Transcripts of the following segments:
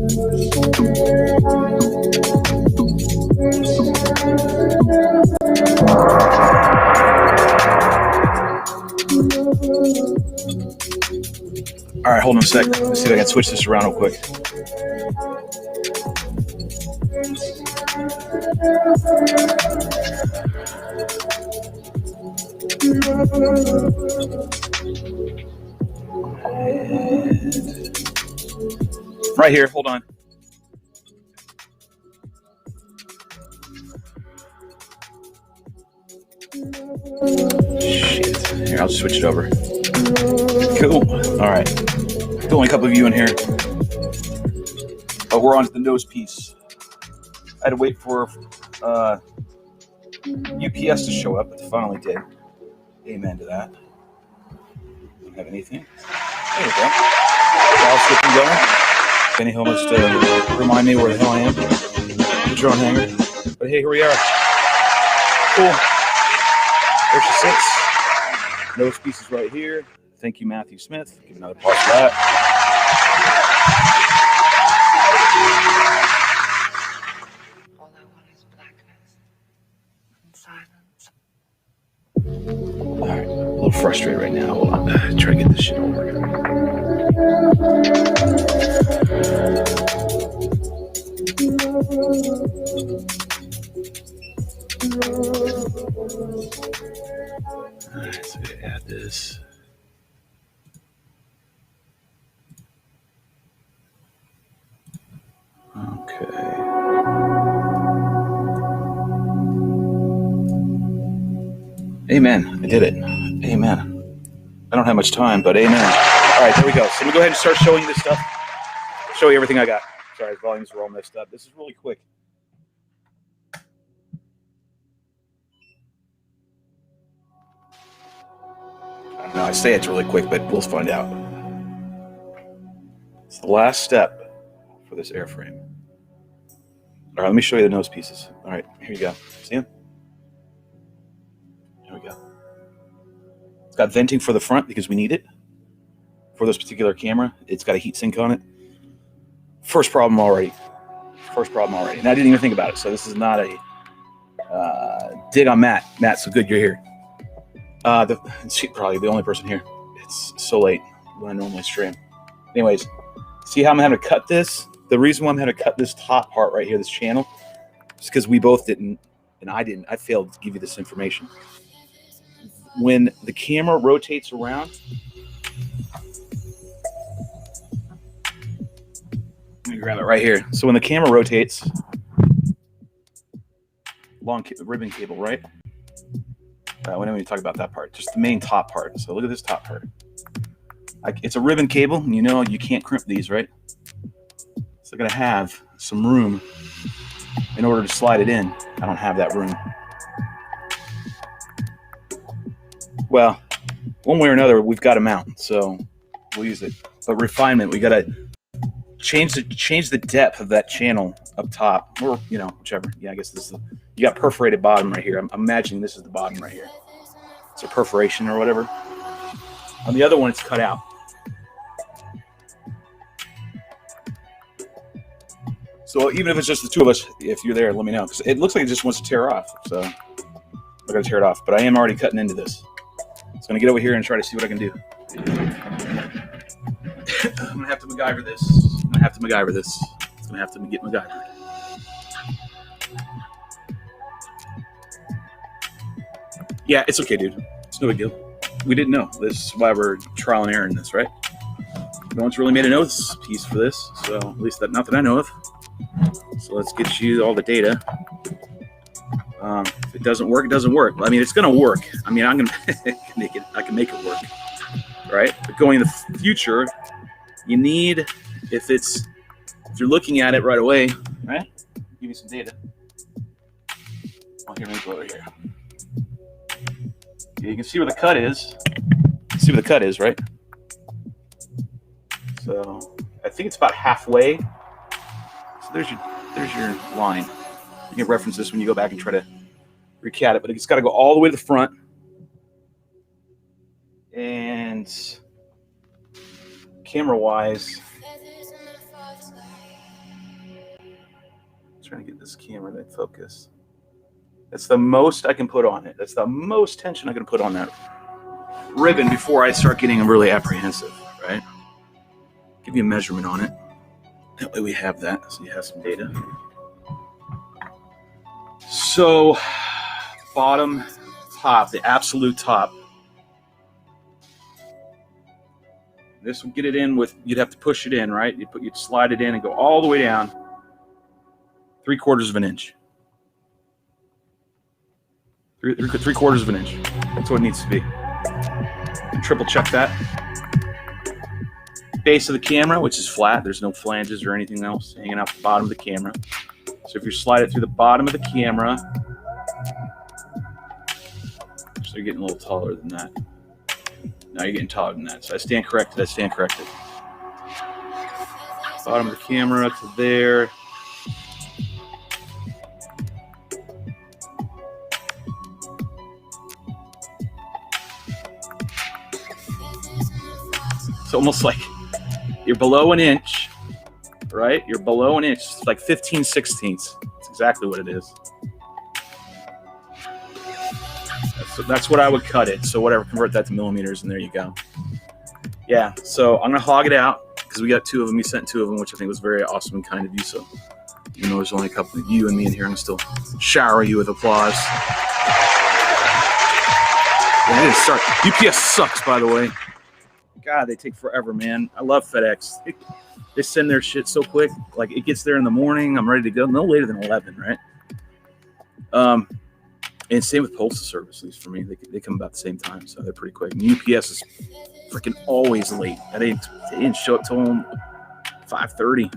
All right, hold on a sec. Let's see if I can switch this around real quick. Right here, hold on. Shit. Here, I'll just switch it over. Cool. All right. There's only a couple of you in here. But we're on to the nose piece. I had to wait for UPS to show up, but they finally did. Amen to that. Don't have anything. There we go. I'll slip and go. Benny Helmets to remind me where the hell I am. The drone hanger. But hey, here we are. Cool. There she sits. Nose piece is right here. Thank you, Matthew Smith. Give another part of that. All I want is blackness and silence. All right, a little frustrated right now. Hold on. Try to get this shit over. All right, so we add this. Okay. Amen. I did it. Amen. I don't have much time, but amen. All right, there we go. So let me go ahead and start showing you this stuff. Show you everything I got. Sorry, volumes are all messed up. This is really quick. I don't know. I say it's really quick, but we'll find out. It's the last step for this airframe. All right, let me show you the nose pieces. All right, here you go. See them? Here we go. It's got venting for the front because we need it for this particular camera. It's got a heat sink on it. First problem already. And I didn't even think about it. So this is not a dig on Matt. Matt, so good you're here. She's probably the only person here. It's so late when I normally stream. Anyways, see how I'm having to cut this? The reason why I'm having to cut this top part right here, this channel, is because we both didn't, and I didn't. I failed to give you this information. When the camera rotates around, let me grab it right here. So when the camera rotates, long ribbon cable, right? We don't even talk about that part, just the main top part. So look at this top part. It's a ribbon cable, and you know you can't crimp these, right? So I'm going to have some room in order to slide it in. I don't have that room. Well, one way or another, we've got a mount, so we'll use it. But refinement, we got to change the depth of that channel up top, or whichever. Yeah, I guess this is you got perforated bottom right here. I'm imagining this is the bottom right here. It's a perforation or whatever. On the other one, it's cut out. So even if it's just the two of us, if you're there, let me know. Because it looks like it just wants to tear off. So I'm going to tear it off. But I am already cutting into this. So I'm going to get over here and try to see what I can do. I'm going to have to MacGyver this. It's going to have to get MacGyvered. Yeah, it's okay, dude. It's no big deal. We didn't know. This is why we're trial and error in this, right? No one's really made a nose piece for this. So at least not that I know of. So let's get you all the data. If it doesn't work, it doesn't work. I mean, it's going to work. I mean, I'm going to make it. I can make it work, right? But going in the future, you need, if you're looking at it right away, right? Give me some data. Oh, here, let me go over here. Yeah, you can see where the cut is. See where the cut is, right? So I think it's about halfway. So there's your line. You can reference this when you go back and try to recat it, but it's got to go all the way to the front. And camera-wise, trying to get this camera to focus. That's the most I can put on it. That's the most tension I can put on that ribbon before I start getting really apprehensive, right? Give you a measurement on it. That way we have that, so you have some data. So, bottom, top, the absolute top. This will get it in with, you'd have to push it in, right? You'd slide it in and go all the way down 3/4 of an inch. Three quarters of an inch. That's what it needs to be. And triple check that. Base of the camera, which is flat. There's no flanges or anything else hanging out the bottom of the camera. So if you slide it through the bottom of the camera, so you're getting a little taller than that. Now you're getting taller than that. So I stand corrected. Bottom of the camera to there. It's almost like you're below an inch, right? You're below an inch. It's like 15/16. That's exactly what it is. That's what I would cut it. So whatever, convert that to millimeters, and there you go. Yeah, so I'm going to hog it out because we got 2 of them. You sent 2 of them, which I think was very awesome and kind of you. So even though there's only a couple of you and me in here, I'm going to still shower you with applause. Yeah, I didn't start. UPS sucks, by the way. God, they take forever, man. I love FedEx. They send their shit so quick. Like, it gets there in the morning. I'm ready to go. No later than 11, right? And same with Postal Service, at least for me. They come about the same time, so they're pretty quick. And UPS is freaking always late. They didn't show up till 5:30.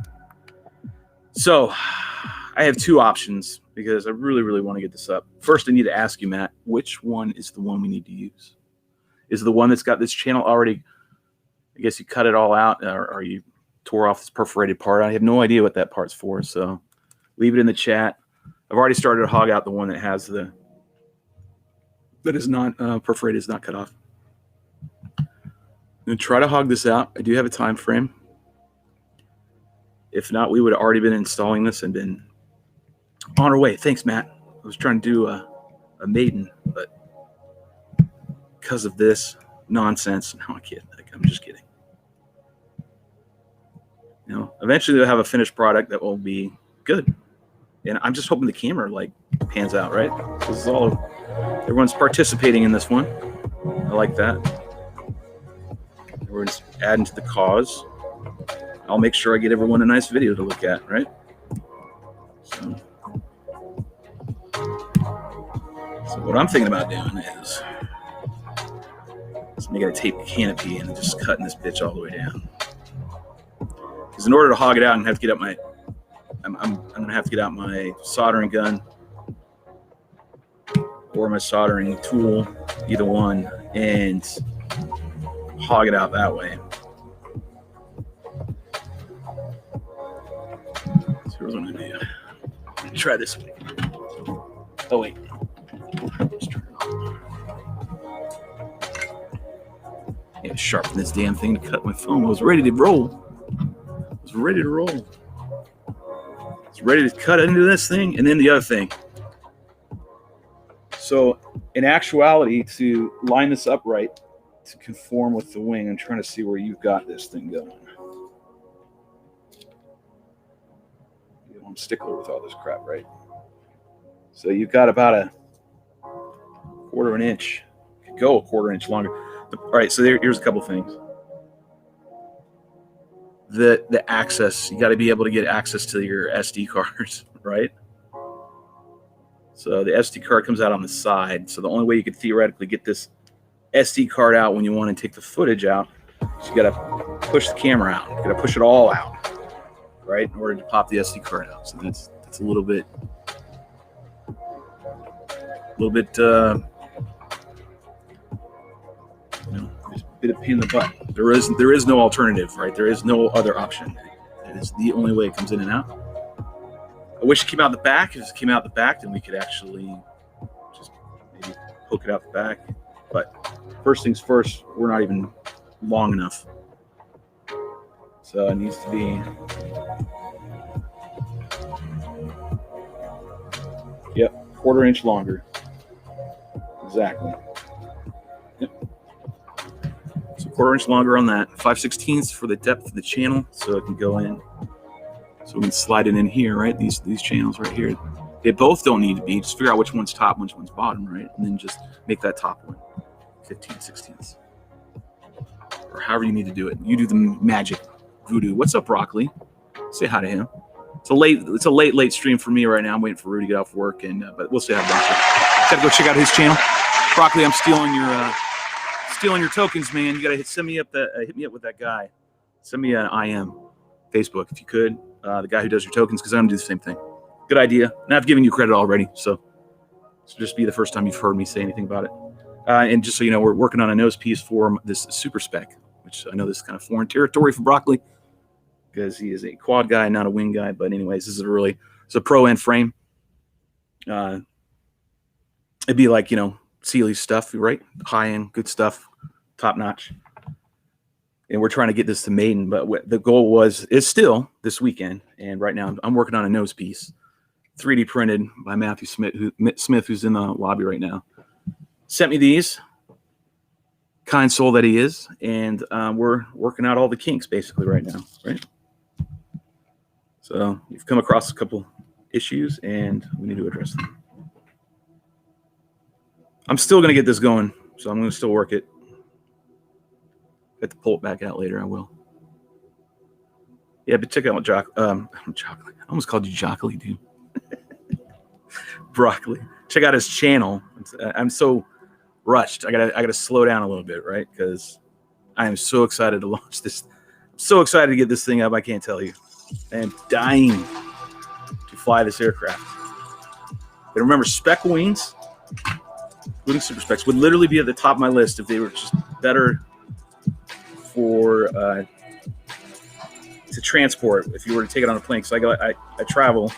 So I have 2 options because I really, really want to get this up. First, I need to ask you, Matt, which one is the one we need to use? Is it the one that's got this channel already? I guess you cut it all out, or you tore off this perforated part. I have no idea what that part's for, so leave it in the chat. I've already started to hog out the one that has that is not perforated, is not cut off. I'm going to try to hog this out. I do have a time frame. If not, we would have already been installing this and been on our way. Thanks, Matt. I was trying to do a maiden, but because of this nonsense, no, I'm just kidding. You know, eventually they'll have a finished product that will be good. And I'm just hoping the camera pans out, right? This is all, everyone's participating in this one. I like that. Everyone's adding to the cause. I'll make sure I get everyone a nice video to look at, right? So what I'm thinking about doing is making a tape canopy and just cutting this bitch all the way down. Because in order to hog it out and have to get up I'm going to have to get out my soldering gun or my soldering tool, either one, and hog it out that way. So here's what I'm going to do. I'm going to try this way. Oh, wait. Let's turn it on. I got to sharpen this damn thing to cut my phone. I was ready to roll. It's ready to cut into this thing, and then the other thing. So in actuality, to line this up right, to conform with the wing, I'm trying to see where you've got this thing going. I'm stickler with all this crap, right? So you've got about a 1/4 inch. Could go a 1/4 inch longer. All right, so here's a couple things. The access, you got to be able to get access to your SD cards, right? So the SD card comes out on the side. So the only way you could theoretically get this SD card out when you want to take the footage out is you got to push the camera out. You got to push it all out, right, in order to pop the SD card out. So that's a little bit, bit of pain in the butt. There is no alternative, right? There is no other option. It is the only way it comes in and out. I wish it came out the back. If it came out the back, then we could actually just maybe hook it out the back. But first things first, we're not even long enough. So it needs to be Yep, quarter-inch longer. Exactly. Yep. So quarter-inch longer on that. 5/16 for the depth of the channel, so it can go in. So we can slide it in here, right? These channels right here. They both don't need to be. Just figure out which one's top, which one's bottom, right? And then just make that top one 15/16. Or however you need to do it. You do the magic voodoo. What's up, Broccoli? Say hi to him. It's a late stream for me right now. I'm waiting for Rudy to get off work, but we'll say hi to Broccoli. Gotta go check out his channel. Broccoli, I'm stealing your tokens, man. You gotta hit me up with that guy. Send me an IM, Facebook, if you could. The guy who does your tokens, because I'm gonna do the same thing. Good idea. And I've given you credit already, so just be the first time you've heard me say anything about it. And just so you know, we're working on a nose piece for this Super Spec, which I know this is kind of foreign territory for Broccoli, because he is a quad guy, not a wing guy. But anyways, this is it's a pro end frame. It'd be like, Sealy's stuff, right? High end, good stuff, top notch. And we're trying to get this to maiden, but the goal is still this weekend. And right now I'm working on a nose piece, 3D printed by Matthew Smith, who's in the lobby right now. Sent me these, kind soul that he is, and we're working out all the kinks basically right now, right? So you've come across a couple issues, and we need to address them. I'm still going to get this going, so I'm going to still work it. If I have to pull it back out later, I will. Yeah, but check out I almost called you Jockly, dude. Broccoli. Check out his channel. I'm so rushed. I gotta slow down a little bit, right? Because I am so excited to launch this. I'm so excited to get this thing up. I can't tell you. I am dying to fly this aircraft. But remember, Spec wings, including Super Specs, would literally be at the top of my list if they were just better for to transport. If you were to take it on a plane, because I travel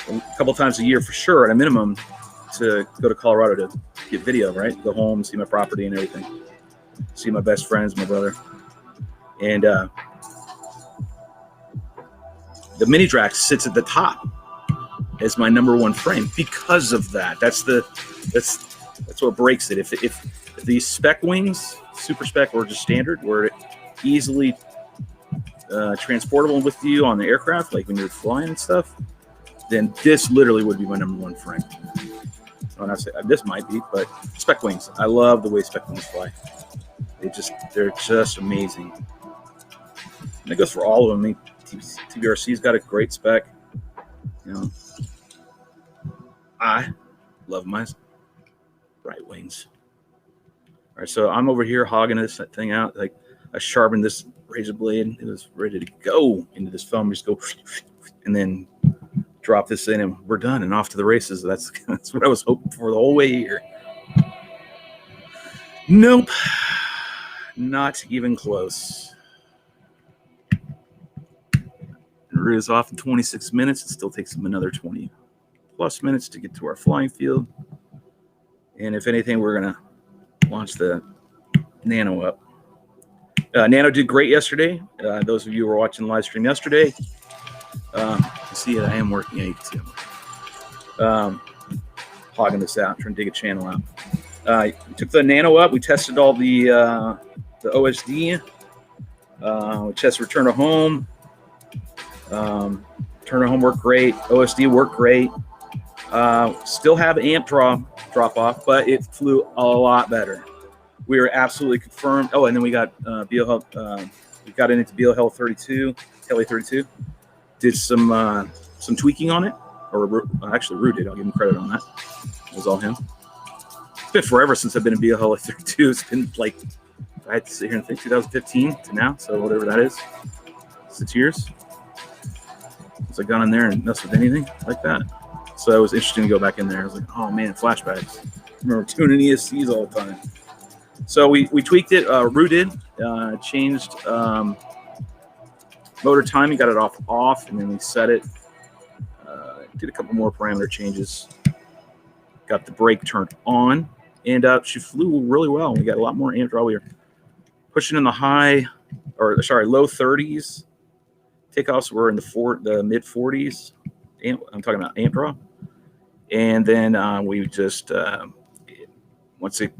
a couple times a year for sure at a minimum to go to Colorado to get video, right? Go home, see my property and everything. See my best friends, my brother. And the Mini Drax sits at the top as my number one frame because of that. That's what breaks it. If these Spec wings, Super Spec, or just standard, were easily transportable with you on the aircraft, like when you're flying and stuff, then this literally would be my number one frame. When I say this might be, but Spec wings, I love the way Spec wings fly. They're just amazing. And it goes for all of them. I mean, TBRC's got a great spec. I love my RiteWings. All right, so I'm over here hogging this thing out. Like, I sharpened this razor blade. It was ready to go into this foam. Just go, and then drop this in, and we're done and off to the races. That's what I was hoping for the whole way here. Nope, not even close. Route is off in 26 minutes. It still takes them another 20 plus minutes to get to our flying field. And if anything, we're gonna launch the Nano up. Nano did great yesterday. Those of you who were watching the live stream yesterday, you see I am working. Yeah, you can see I'm working. Hogging this out, trying to dig a channel out. We took the Nano up. We tested all the OSD. We tested return to home. Return to home worked great. OSD worked great. Still have amp drop off, but it flew a lot better. We were absolutely confirmed. Oh, and then we got BOHEL. We got into BOHEL 32, Heli 32. Did some tweaking on it, or actually Rue did. I'll give him credit on that. It was all him. It's been forever since I've been in BOHEL 32. It's been like, I had to sit here and think, 2015 to now, so whatever that is, 6 years. Since I got in there and messed with anything like that. So it was interesting to go back in there. I was like, oh man, flashbacks. I remember tuning ESCs all the time. So we tweaked it. Rue did. Changed motor timing, got it off, and then we set it. Did a couple more parameter changes. Got the brake turned on, and she flew really well. We got a lot more amp draw. We were pushing in the low 30s. Takeoffs were in the mid 40s, I'm talking about amp draw. And then we just, once it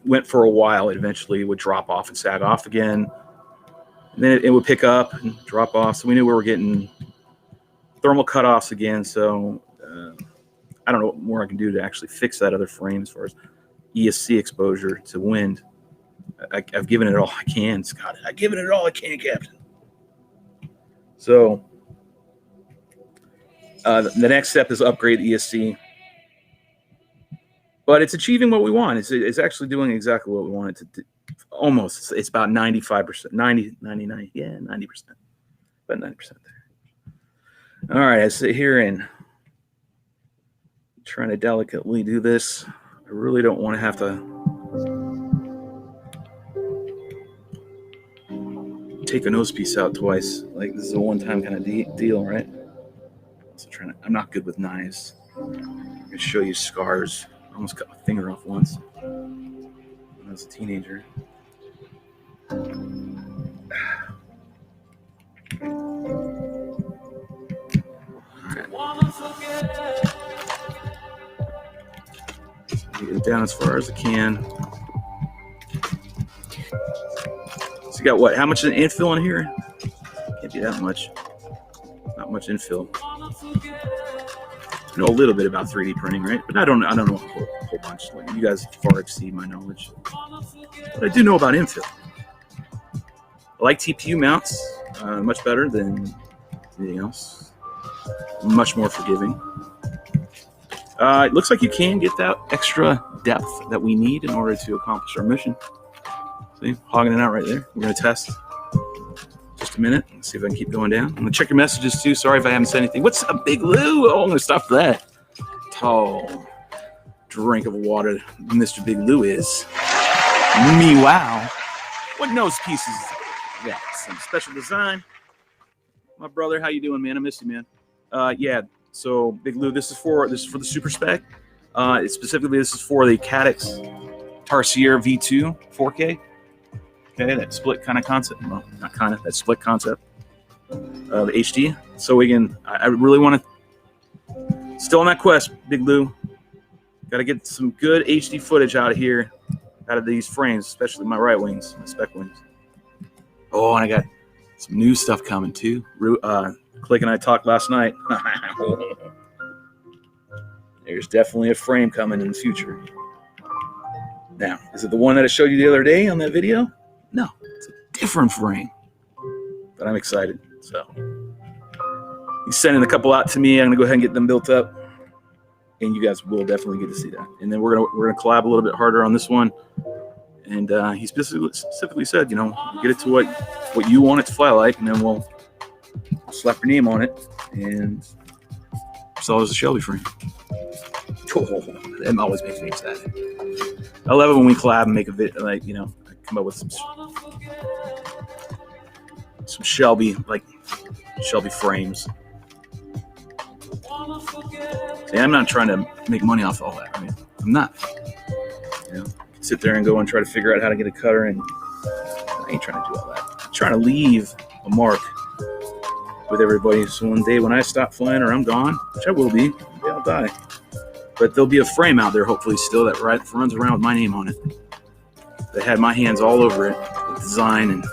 went for a while, it eventually would drop off and sag off again. And then it would pick up and drop off. So we knew we were getting thermal cutoffs again. So I don't know what more I can do to actually fix that other frame as far as ESC exposure to wind. I've given it all I can, Scott. I've given it all I can, Captain. So the next step is upgrade ESC. But it's achieving what we want. It's actually doing exactly what we want it to do. Almost. It's about 95%. 99. Yeah, 90%. About 90% there. All right, I sit here and trying to delicately do this. I really don't want to have to take a nose piece out twice. Like, this is a one-time kind of deal, right? Also I'm not good with knives. I'm going to show you scars. I almost cut my finger off once when I was a teenager. Get it down as far as I can. So you got what? How much is an infill in here? Can't be that much. Not much infill. I know a little bit about 3D printing, right? But I don't know a whole bunch. Like, you guys far exceed my knowledge. But I do know about infill. I like TPU mounts much better than anything else. Much more forgiving. It looks like you can get that extra depth that we need in order to accomplish our mission. See, hogging it out right there. We're going to test just a minute. Let's see if I can keep going down. I'm going to check your messages too. Sorry if I haven't said anything. What's up, Big Lou? Oh, I'm going to stop for that. Tall drink of water Mr. Big Lou is. Me, wow. What nose piece is that? Some special design. My brother, how you doing, man? I miss you, man. Yeah. So, Big Lou, this is for the Super Spec. Specifically, this is for the Cadix Tarsier V2 4K. Okay, that split kind of concept. Well, not kind of, that split concept of HD. So I really want to, still on that quest, Big Lou. Got to get some good HD footage out of these frames, especially my RiteWings, my Spec wings. Oh, and I got some new stuff coming too. Click and I talked last night. There's definitely a frame coming in the future. Now, is it the one that I showed you the other day on that video? No, it's a different frame. But I'm excited. So he's sending a couple out to me. I'm gonna go ahead and get them built up, and you guys will definitely get to see that. And then we're gonna collab a little bit harder on this one. And he specifically said, get it to what you want it to fly like, and then we'll slap your name on it and sell it as a Shelby frame. Oh, that always makes me excited. I love it when we collab and make a video, come up with some Shelby frames. See, I'm not trying to make money off all that. I'm not. Sit there and go and try to figure out how to get a cutter, and I ain't trying to do all that. I'm trying to leave a mark with everybody. So one day when I stop flying or I'm gone, which I will be, maybe I'll die. But there'll be a frame out there, hopefully, still that runs around with my name on it. That had my hands all over it, with design,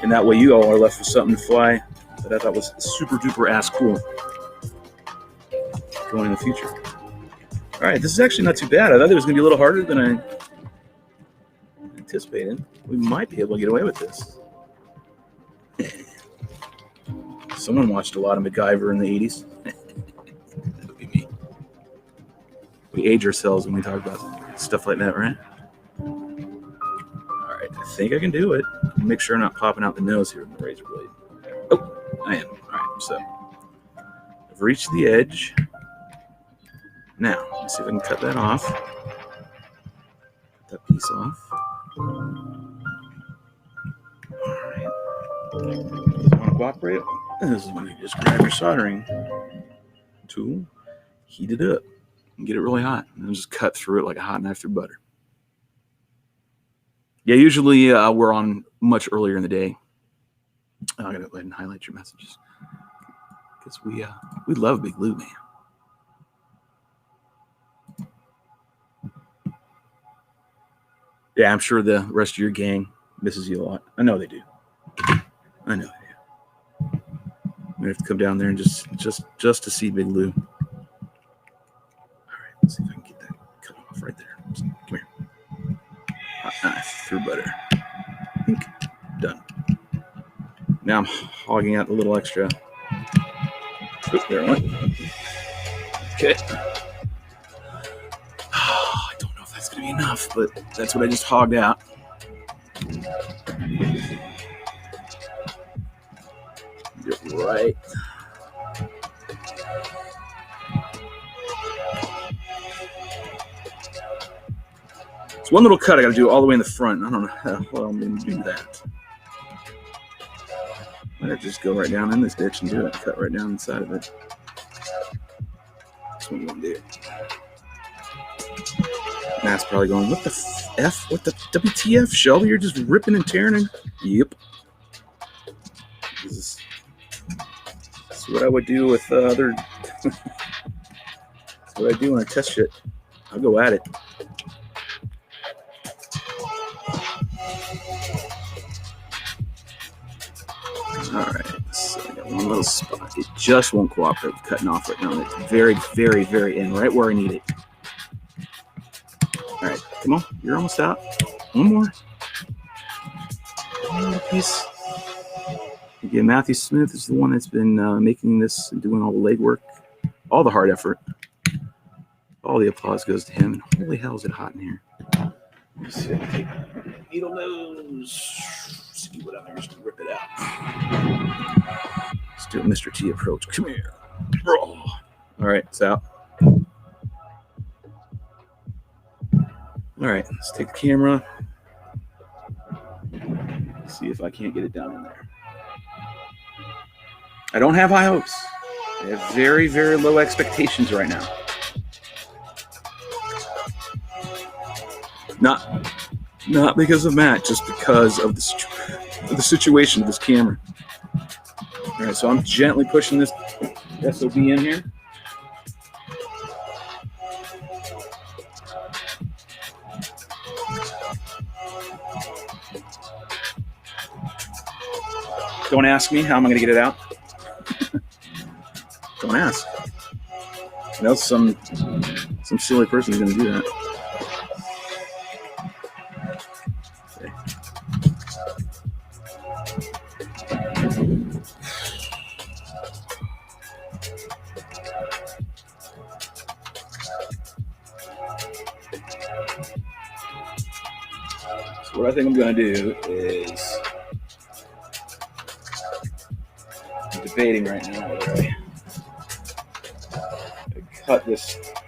and that way you all are left with something to fly that I thought was super duper ass cool going in the future. All right, this is actually not too bad. I thought it was going to be a little harder than I anticipated. We might be able to get away with this. Someone watched a lot of MacGyver in the 80s. That would be me. We age ourselves when we talk about stuff like that, right? All right, I think I can do it. Make sure I'm not popping out the nose here with the razor blade. Oh, I am. All right, so I've reached the edge. Now, let's see if I can cut that off. Cut that piece off. All right. Does it want to cooperate? This is when you just grab your soldering tool, heat it up, and get it really hot. And then just cut through it like a hot knife through butter. Yeah, usually we're on much earlier in the day. I'm going to go ahead and highlight your messages. because we love Big Lou, man. Yeah, I'm sure the rest of your gang misses you a lot. I know they do. I know they do. We have to come down there and just to see Big Lou. All right, let's see if I can get that cut off right there. Come here. Hot knife through butter. I think done. Now I'm hogging out the little extra. Oops, there I went. Okay. Oh, I don't know if that's going to be enough, but that's what I just hogged out. You're right. It's one little cut I got to do all the way in the front. I don't know how well I'm going to do that. I might just go right down in this ditch and do it. Cut right down inside of it. That's what I'm going to do. Matt's probably going, what the F? What the WTF, Shelby? You're just ripping and tearing and... Yep. This is what I would do with other... That's what I do when I test shit. I'll go at it. Alright, so I got one little spot. It just won't cooperate with cutting off right now. It's very, very, very in, right where I need it. Alright, come on. You're almost out. One more. One more piece. Again, Matthew Smith is the one that's been making this and doing all the legwork, all the hard effort. All the applause goes to him. And holy hell, is it hot in here. Let's see if I can take needle nose. See what I'm just rip it out. Let's do a Mr. T approach. Come here. Oh. All right, it's out. All right, let's take the camera. See if I can't get it down in there. I don't have high hopes. I have very, very low expectations right now. Not because of Matt, just because of the situation of this camera. All right, so I'm gently pushing this SOB in here. Don't ask me how am I going to get it out. Don't ask. I know some silly person is going to do that. So what I think I'm going to do is I'm debating right now whether I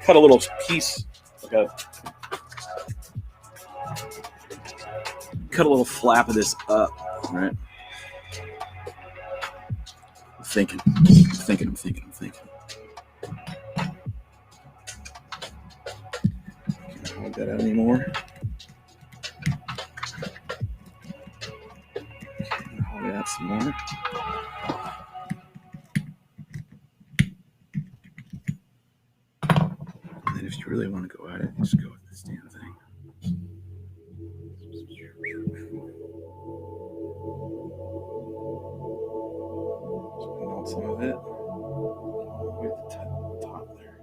cut a little piece, cut a little flap of this up, right? I'm thinking. Can't hold that out anymore. Hold it out some more. And then if you really want to go at it, just go with this damn thing. Some of it with the top there.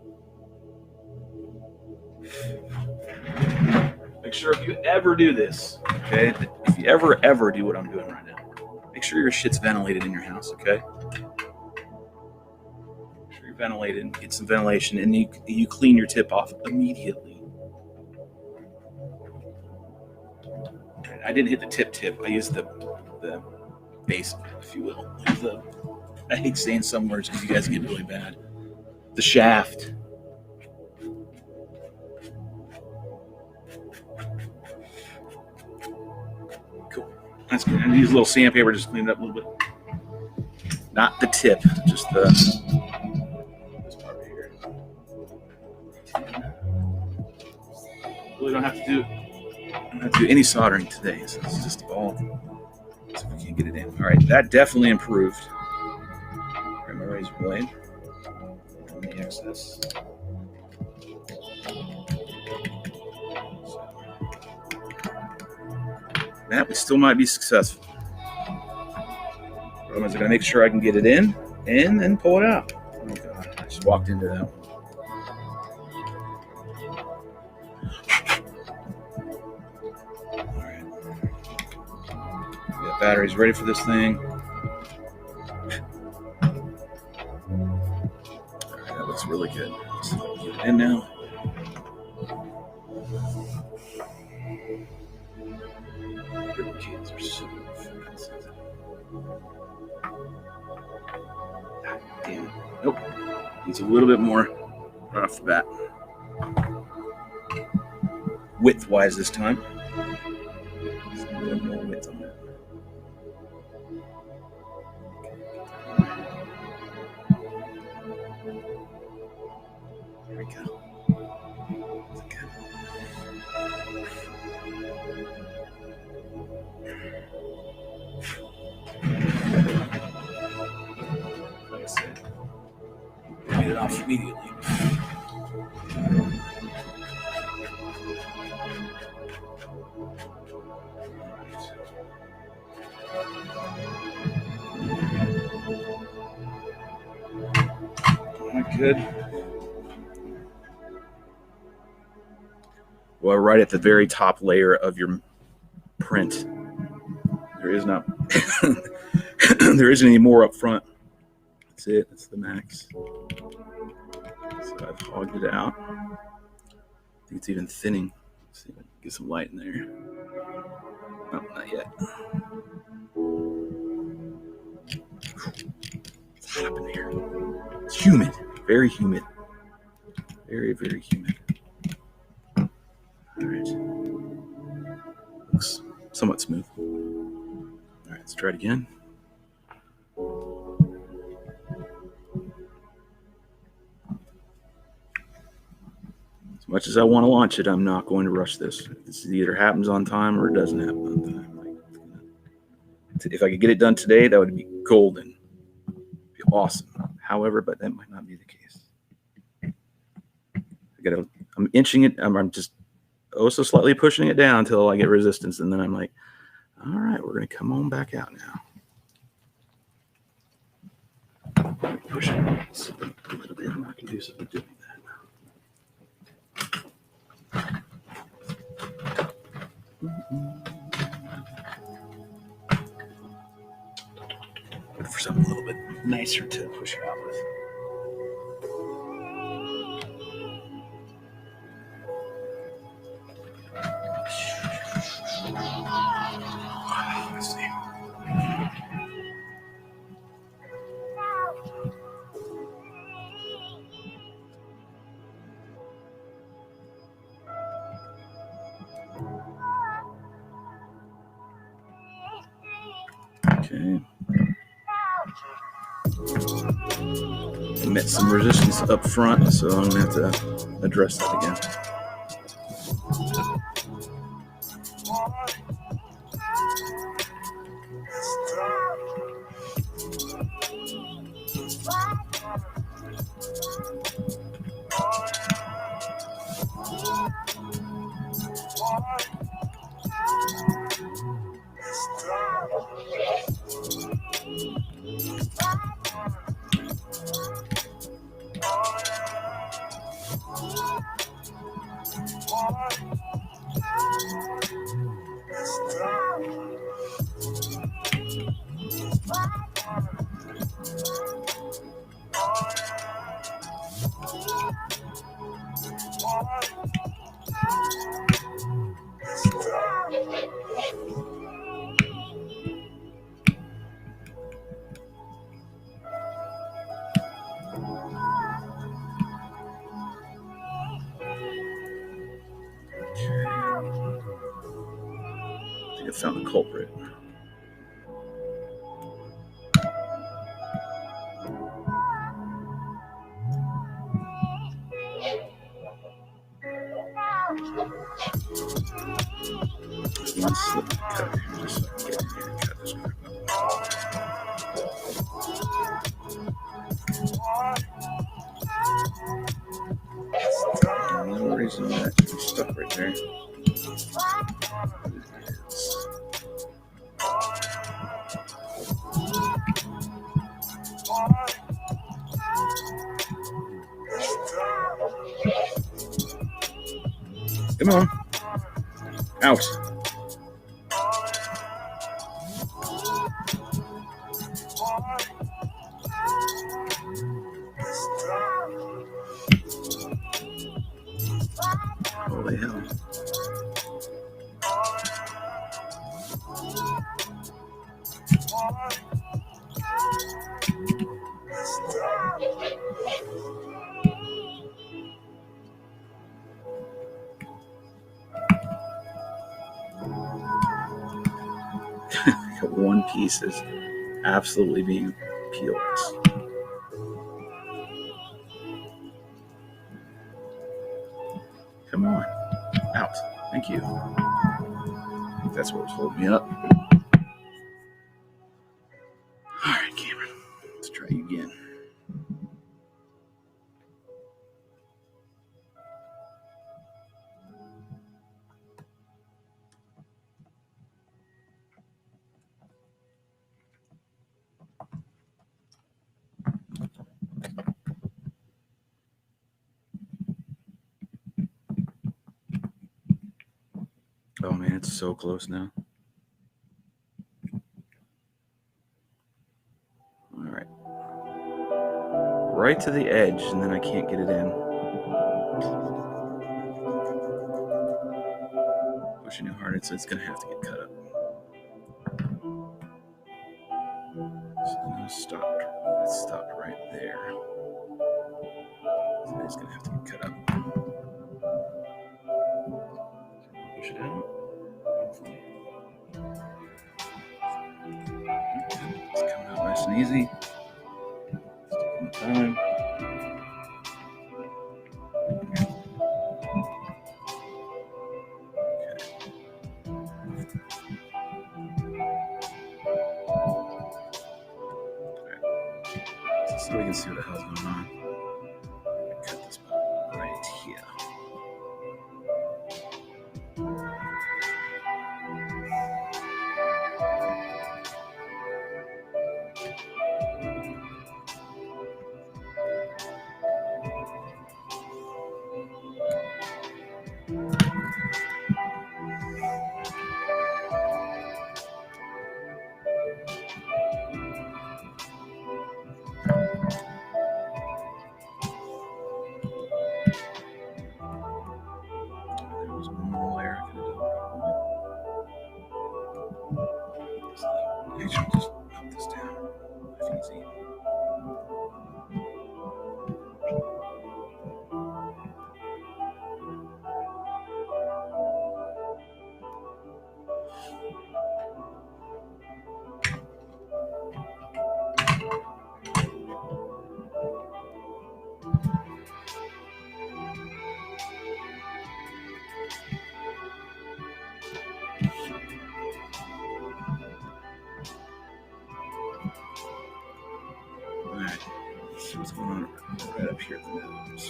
Make sure if you ever do this, okay, if you ever do what I'm doing right now, make sure your shit's ventilated in your house, okay? Make sure you're ventilated, get some ventilation, and you clean your tip off immediately. I didn't hit the tip. I used the base, if you will. I hate saying some words because you guys get really bad. The shaft. Cool. That's good. And use a little sandpaper, just clean it up a little bit. Not the tip, just this part right here. Really don't have to do any soldering today, so it's just all. So we can get it in. All right, that definitely improved. My razor blade on the excess. That we still might be successful. I'm going to make sure I can get it in and then pull it out. Oh God, I just walked into that one. All right. We got batteries ready for this thing. All right, that looks really good. Let's see if I can get it in now. Ripple cans are so fucking sensitive. God damn it. Nope. Needs a little bit more right off the bat. Width-wise this time. Just a little more width on that. There we go. That's good. Like I said, get it off immediately. Good. Well, right at the very top layer of your print, there is not, there isn't any more up front. That's it. That's the max. So I've hogged it out. I think it's even thinning. Let's see if I can get some light in there. No, not yet. It's hot up in here. It's humid. Very humid. Very, very humid. All right. Looks somewhat smooth. All right, let's try it again. As much as I want to launch it, I'm not going to rush this. This either happens on time or it doesn't happen on time. If I could get it done today, that would be golden. It'd be awesome. However, but that might not be the case. I'm inching it. I'm just so slightly pushing it down until I get resistance, and then I'm like, all right, we're going to come on back out now. Push it a little bit. I'm not conducive to doing that. Look for something a little bit nicer to push it out with. Let's see. Okay. Met some resistance up front, so I'm going to have to address that again. I found the culprit. One slip cut here, just so I can get in here and cut this crap up. reason that it's stuck right there. Come on. Out. Holy hell. One piece is absolutely being peeled. Come on. Out. Thank you. I think that's what was holding me up. All right, Cameron. Let's try you again. Oh man, it's so close now. All right. Right to the edge, and then I can't get it in. Pushing it hard, so it's going to have to get cut up. So I'm going to stop. It stopped right there. So it's going to have to get cut up. Push it out. Hopefully. It's coming out nice and easy. It's taking the time. So we can see what the hell's going on. Cut this part right here. There was one more layer I could have done probably. So I should just pop this down. That's easy. Alright, let's see what's going on right up here at the nose.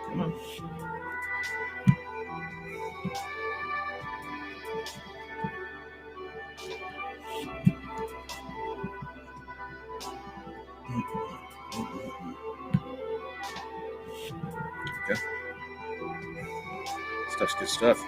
Come on. Okay. Stuff's good stuff.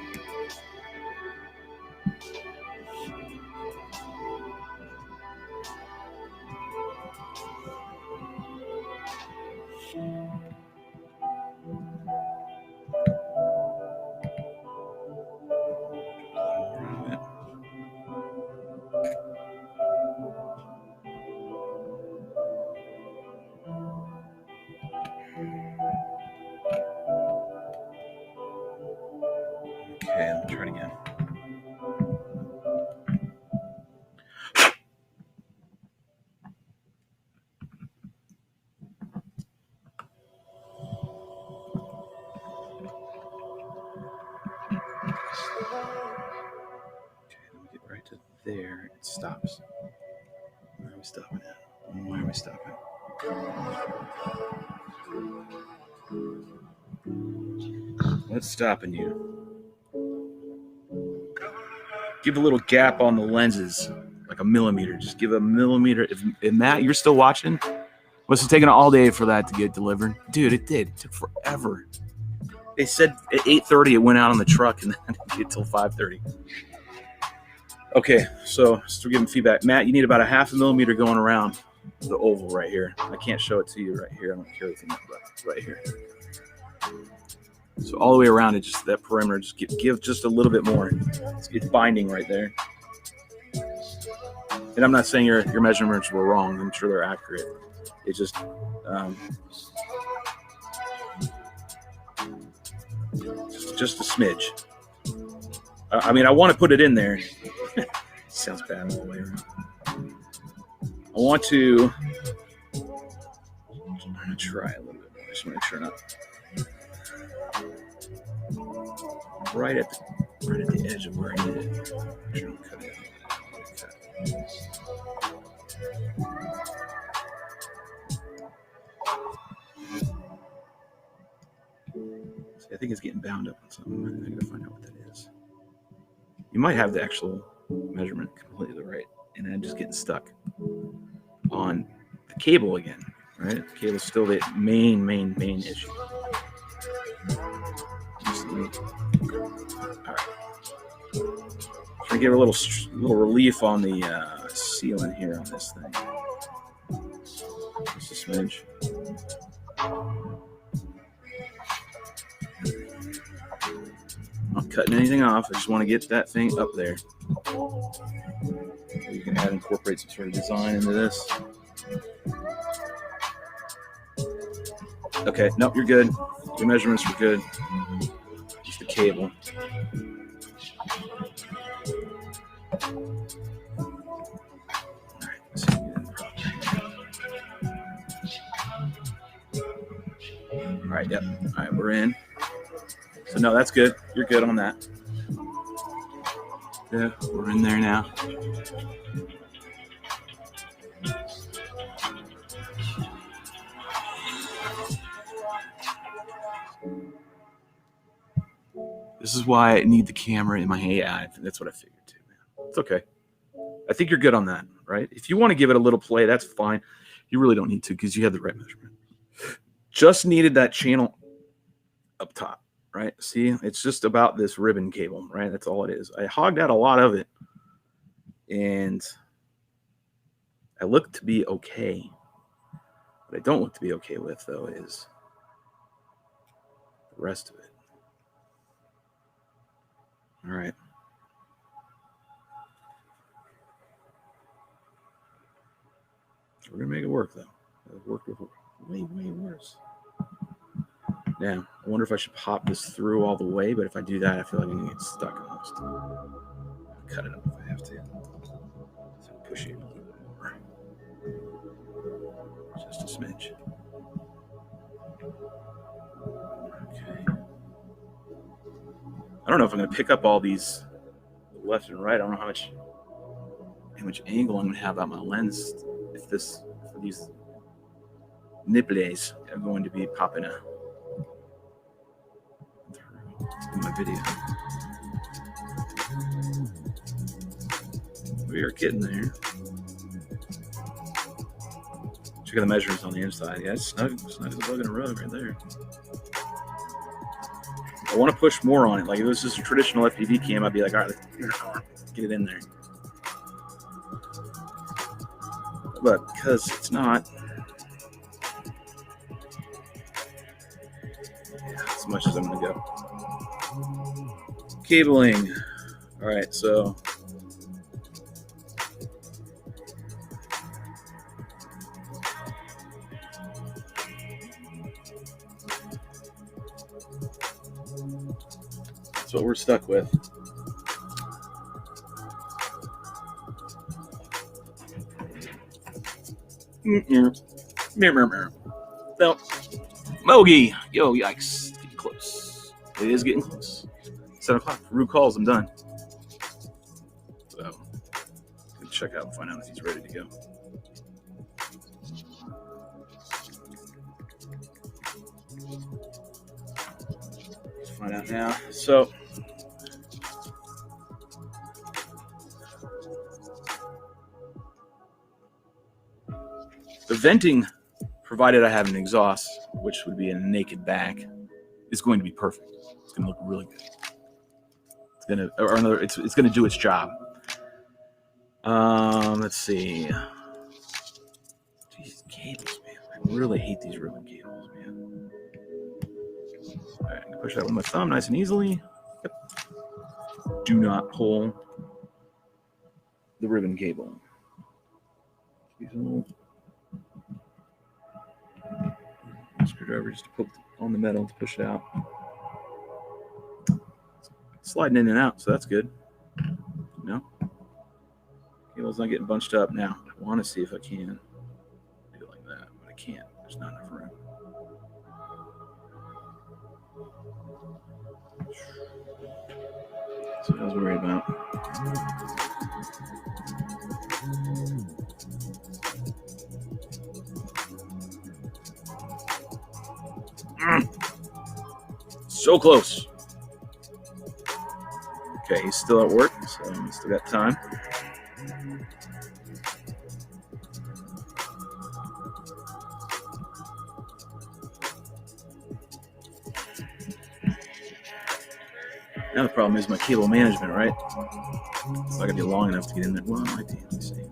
Okay, let me try it again. Okay, let me get right to there, it stops. Where are we stopping at? Why are we stopping? What's stopping you? Give a little gap on the lenses, like a millimeter. Just give a millimeter. If Matt, you're still watching, must have taken all day for that to get delivered. Dude, it did. It took forever. They said at 8:30 it went out on the truck, and then I didn't get till 5:30. Okay, so still giving feedback. Matt, you need about a half a millimeter going around the oval right here. I can't show it to you right here. I don't care anything about right here. So all the way around it, just that perimeter, just give just a little bit more. It's binding right there. And I'm not saying your measurements were wrong. I'm sure they're accurate. It's just just a smidge. I mean, I want to put it in there. Sounds bad all the way around. I want to. I'm gonna try a little bit more. Just make sure not right at the edge of where I need it. Make sure I don't cut it. See, I think it's getting bound up on something. I gotta find out what that is. You might have the actual measurement completely right, and then just getting stuck on the cable again, right? The cable's still the main issue. All right. Trying to give a little relief on the sealant here on this thing. Just a smidge. Not cutting anything off. I just want to get that thing up there. You can incorporate some sort of design into this. Okay, nope, you're good. Your measurements were good. Just the cable. All right, yep. All right, we're in. So no, that's good. You're good on that. Yeah, we're in there now. This is why I need the camera in my hand. Yeah, that's what I figured too, man. It's okay. I think you're good on that, right? If you want to give it a little play, that's fine. You really don't need to because you have the right measurement. Just needed that channel up top, right? See, it's just about this ribbon cable, right? That's all it is. I hogged out a lot of it, and I look to be okay. What I don't look to be okay with, though, is the rest of it. All right. We're going to make it work, though. It worked way worse. Now, I wonder if I should pop this through all the way, but if I do that, I feel like I'm going to get stuck almost. I'll cut it up if I have to. So push it a little bit more. Just a smidge. Okay. I don't know if I'm going to pick up all these left and right. I don't know how much angle I'm going to have on my lens if these nipples are going to be popping out in my video. We are getting there. Check out the measurements on the inside. Yeah, it's snug as a bug in a rug right there. I want to push more on it. Like if it was just a traditional FPV cam, I'd be like, all right, let's get it in there. But because it's not, as much as I'm going to go. Cabling. All right, so that's what we're stuck with. No. Mogi. Yo, yikes. Getting close. It is getting close. 7 o'clock. Rude calls. I'm done. So, check out and find out if he's ready to go. Let's find out now. So the venting, provided I have an exhaust, which would be a naked back, is going to be perfect. It's going to look really good. It's going to do its job. Let's see. These cables, man. I really hate these ribbon cables, man. All right, I can push that with my thumb nice and easily. Yep. Do not pull the ribbon cable. These little screwdriver just to poke on the metal to push it out. It's sliding in and out, so that's good. No, cable's not getting bunched up now. I want to see if I can do it like that, but I can't. There's not enough room. That's what I was worried about. So close. Okay, he's still at work, so we still got time. Now the problem is my cable management, right? It's not gonna be long enough to get in there. Well, I might be. Let's see.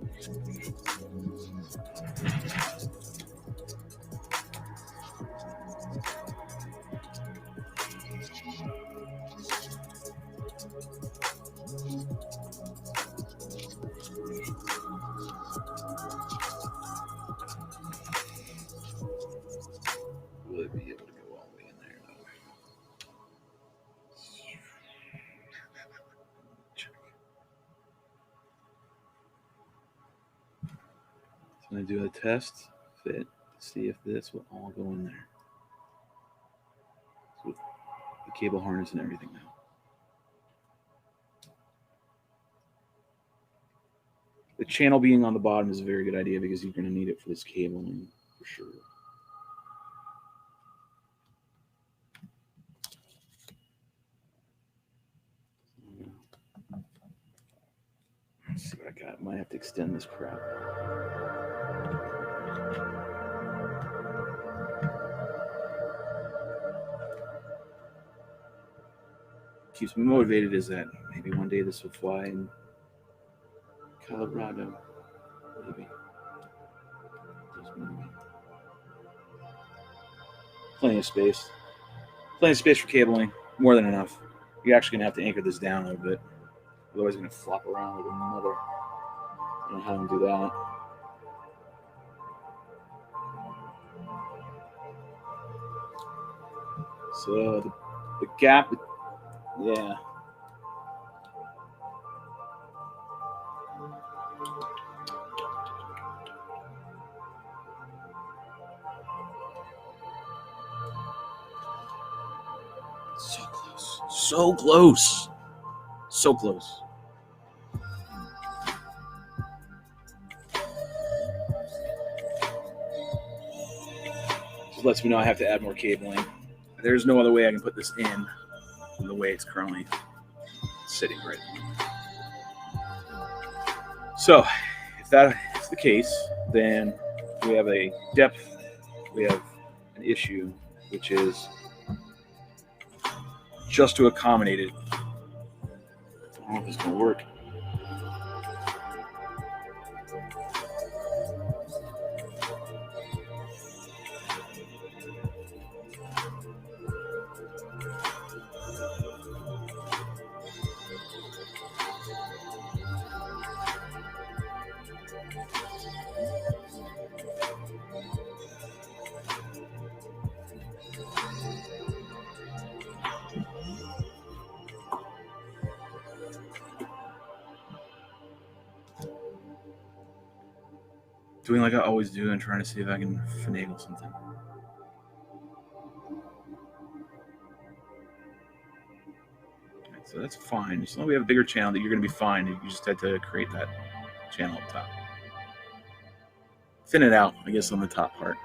Will it be able to go all the way in there? Check. So I'm gonna do a test fit to see if this will all go in there. So with the cable harness and everything now. The channel being on the bottom is a very good idea because you're going to need it for this cabling for sure. Let's see what I got. Might have to extend this crap. Keeps me motivated is that maybe one day this will fly in Colorado. Maybe. Plenty of space. Plenty of space for cabling. More than enough. You're actually going to have to anchor this down a little bit. Otherwise, it's going to flop around like a mother. I don't know how to do that. So the gap, yeah. So close. So close. So close. Just lets me know I have to add more cabling. There's no other way I can put this in than the way it's currently sitting right now. So if that is the case, then we have a depth, we have an issue, which is just to accommodate it. I don't know if it's going to work. Doing like I always do and trying to see if I can finagle something. Right, so that's fine. As long as we have a bigger channel, that you're going to be fine. You just had to create that channel up top. Thin it out, I guess, on the top part.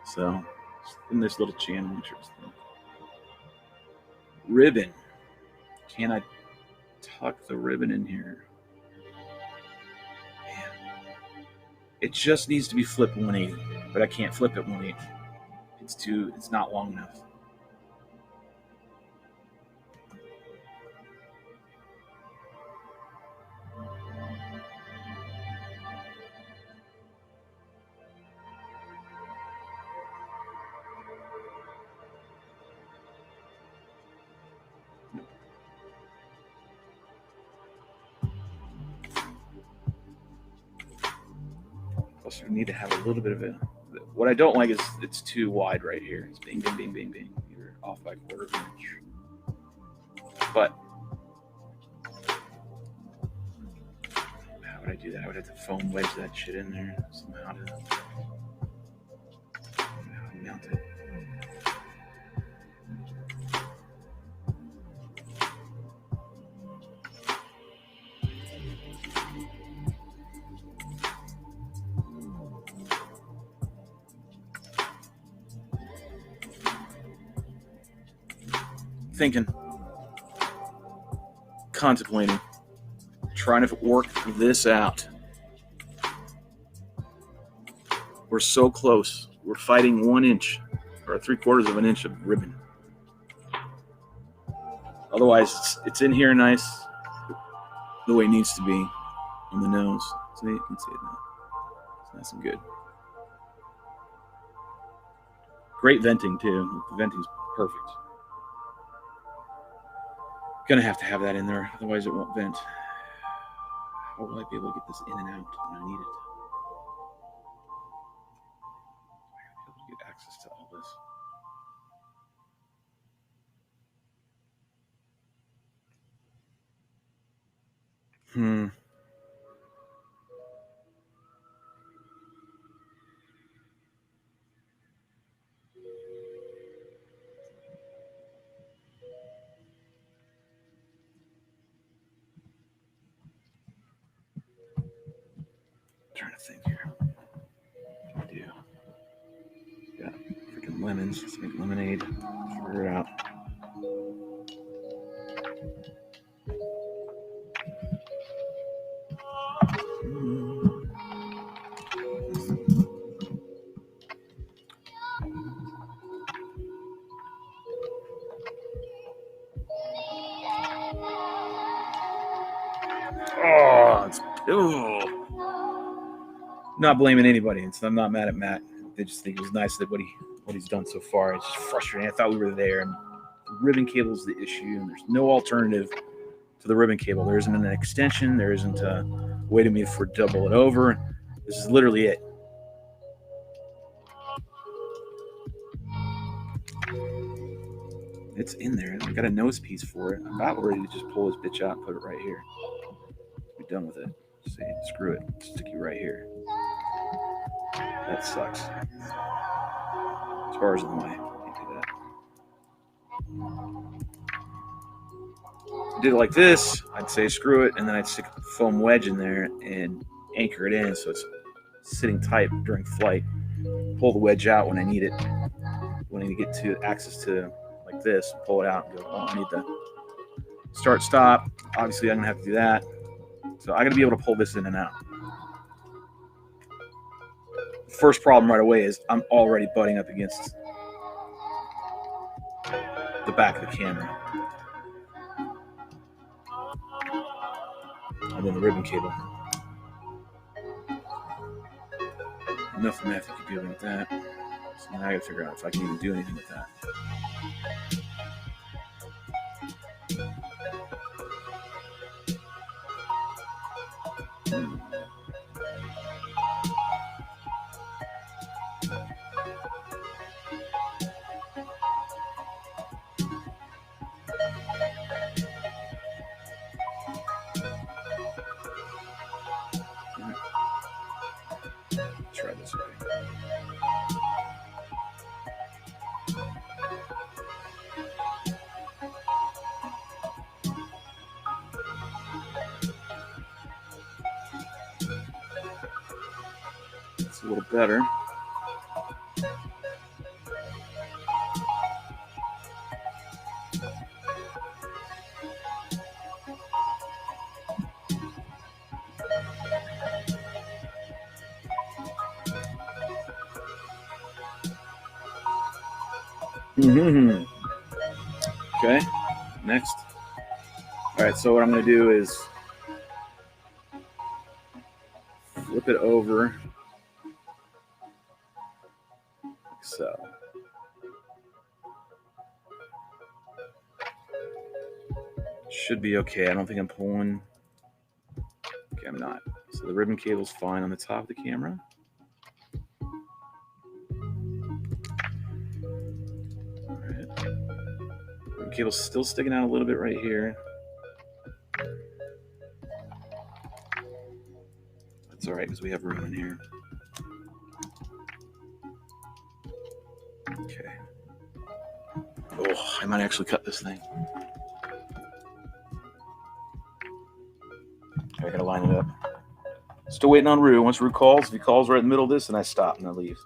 So in this little channel, make sure it's thin. Ribbon. Can I tuck the ribbon in here? Man. It just needs to be flipped 180, but I can't flip it 180. It's not long enough. Plus, we need to have a little bit of a. What I don't like is it's too wide right here. It's bing, bing, bing, bing, bing. You're off by 1/4 of an inch. But how would I do that? I would have to foam wedge that shit in there somehow to mount it. Thinking, contemplating, trying to work this out. We're so close. We're fighting 1 inch or 3/4 of an inch of ribbon. Otherwise, it's in here nice, the way it needs to be on the nose. See, you can see it now. It's nice and good. Great venting too. The venting's perfect. Gonna have to have that in there, otherwise it won't vent. How will I be able to get this in and out when I need it? I gotta be able to get access to all this. Trying to think here. What do I do? Got freaking lemons. Let's make lemonade. Figure it out. Oh, it's not blaming anybody. I'm not mad at Matt. They just think it was nice that what he's done so far. It's just frustrating. I thought we were there, and the ribbon cable is the issue, and there's no alternative to the ribbon cable. There isn't an extension. There isn't a way to me for double it over. This is literally it. It's in there. I got a nose piece for it. I'm about ready to just pull this bitch out and put it right here. Be done with it. See, screw it. Stick you right here. That sucks. As far as in the way, can't do that. Did it like this, I'd say screw it, and then I'd stick a foam wedge in there and anchor it in so it's sitting tight during flight. Pull the wedge out when I need it. When I need to get to access to like this, pull it out and go, oh, I need the start stop. Obviously, I'm gonna have to do that. So I gotta be able to pull this in and out. First problem right away is I'm already butting up against the back of the camera. And then the ribbon cable. Enough math to keep dealing with that. So now I gotta figure out if I can even do anything with that. Try this way. a little better. Mm-hmm. Okay, next. All right, so what I'm going to do is flip it over like so. Should be okay. I don't think I'm pulling. Okay, I'm not. So the ribbon cable's fine on the top of the camera. All right. Ribbon cable's still sticking out a little bit right here. That's all right because we have room in here. Okay. Oh, I might actually cut this thing. I gotta line it up. Still waiting on Rue. Once Rue calls, if he calls right in the middle of this, then I stop and I leave.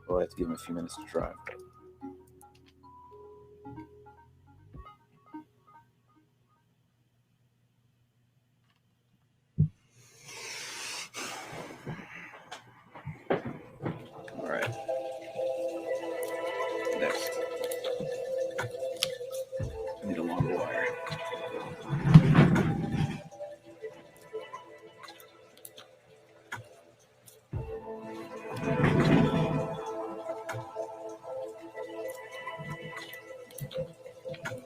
Well, I have to give him a few minutes to drive. All right. Next. I need a longer wire.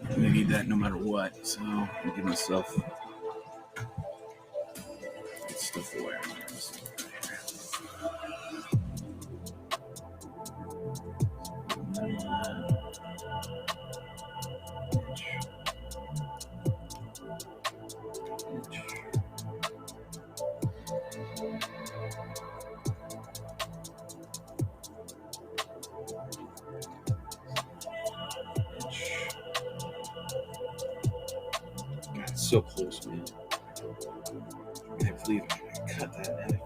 I'm gonna need that no matter what, so I'm gonna give myself get stuff away. God, it's so close, man. I can't believe I cut that now.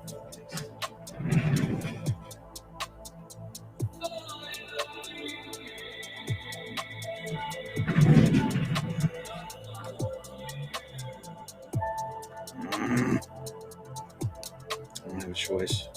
I don't have a choice.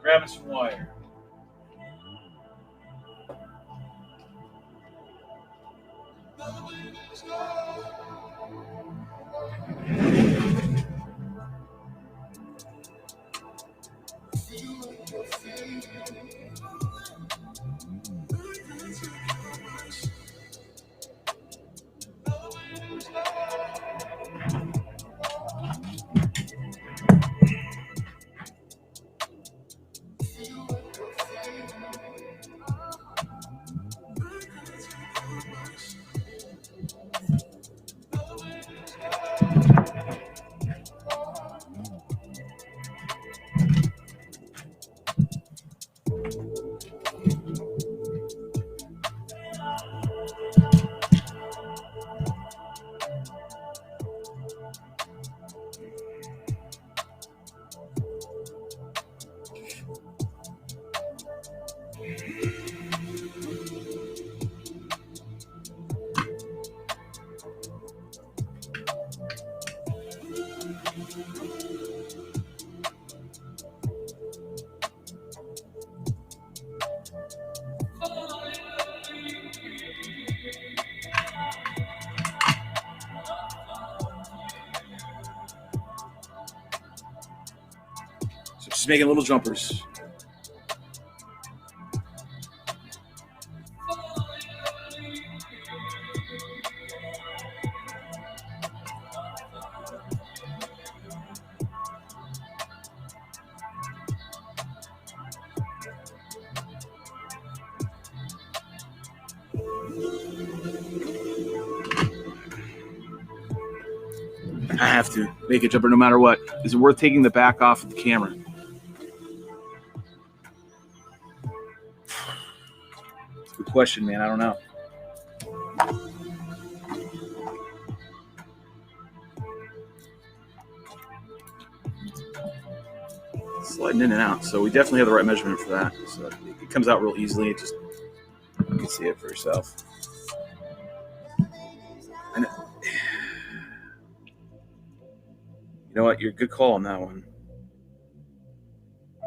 Grabbing some wire. So just making little jumpers. I have to make a jumper no matter what. Is it worth taking the back off of the camera? It's a good question, man. I don't know. Sliding in and out, so we definitely have the right measurement for that. So it comes out real easily. It just, you can see it for yourself. And you know what? You're a good call on that one.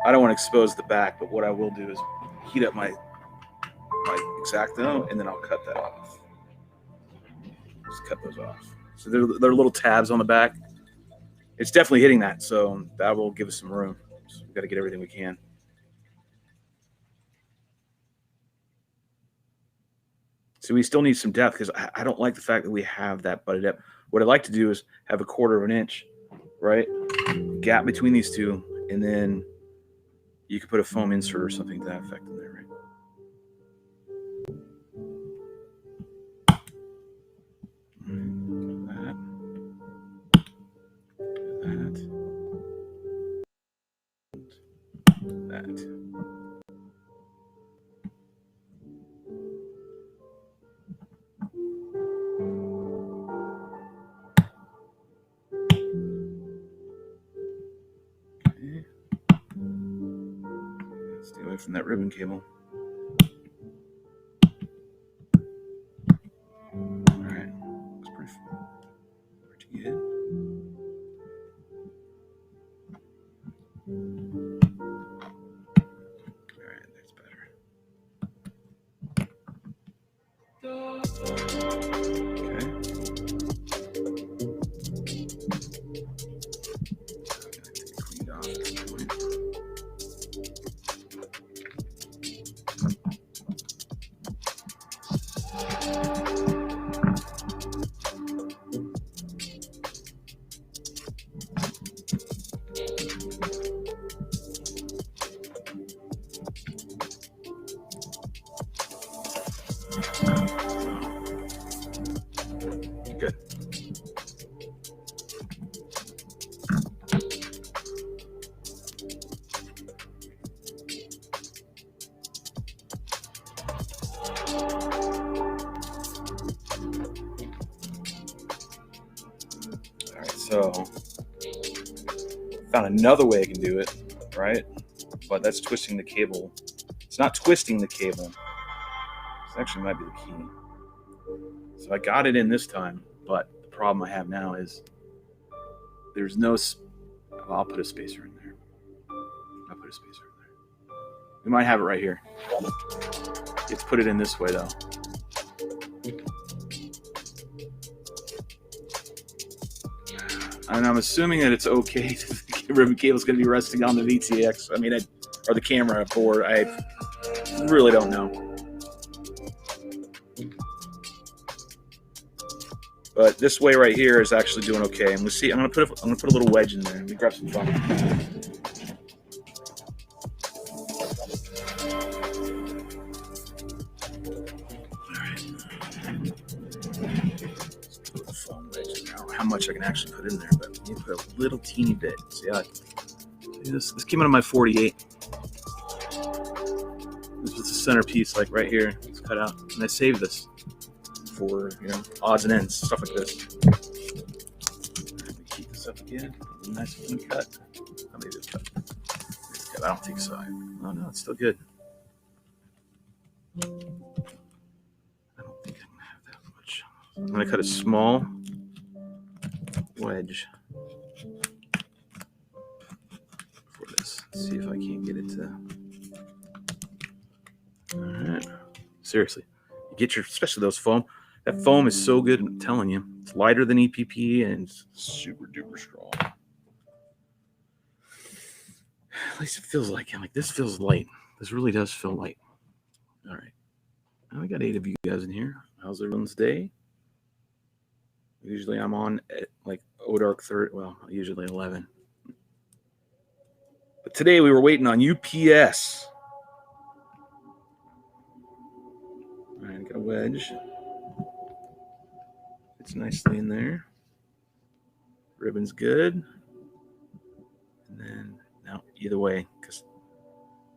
I don't want to expose the back, but what I will do is heat up my X-Acto, and then I'll cut that off. Just cut those off. So there are little tabs on the back. It's definitely hitting that, so that will give us some room. So we've got to get everything we can. So we still need some depth because I don't like the fact that we have that butted up. What I'd like to do is have a 1/4 inch, right, gap between these two, and then you could put a foam insert or something to that effect in there, right? That. Okay. Stay away from that ribbon cable. All right, that's pretty good. All right, that's better. Okay. Cleaned off at this point. Good. All right, so found another way I can do it, right? But that's twisting the cable. It's not twisting the cable. This actually might be the key. So I got it in this time, but the problem I have now is there's no. Well, I'll put a spacer in there. I'll put a spacer in there. We might have it right here. Let's put it in this way though. And I'm assuming that it's okay. The ribbon cable is going to be resting on the VTX. I mean, or the camera board. I really don't know. But this way right here is actually doing okay. And we'll see. I'm gonna put a little wedge in there. Let me grab some foam. All right. Put a foam wedge in there. How much I can actually put in there, but you put a little teeny bit. See how this came out of my 48. This was the centerpiece, like right here. It's cut out, and I saved this for odds and ends, stuff like this. Let me keep this up again. A nice clean cut. Oh, maybe it's cut. I don't think so. Oh no, it's still good. I don't think I'm gonna have that much. I'm gonna cut a small wedge for this. Let's see if I can't get it to. All right. Seriously, you get especially those foam. That foam is so good. I'm telling you, it's lighter than EPP and it's super duper strong. At least it feels like this feels light. This really does feel light. All right. Now we got 8 of you guys in here. How's everyone's day? Usually I'm on at like dark 30. Well, usually 11. But today we were waiting on UPS. All right, got a wedge. It's nicely in there. Ribbon's good. And then, no, either way, because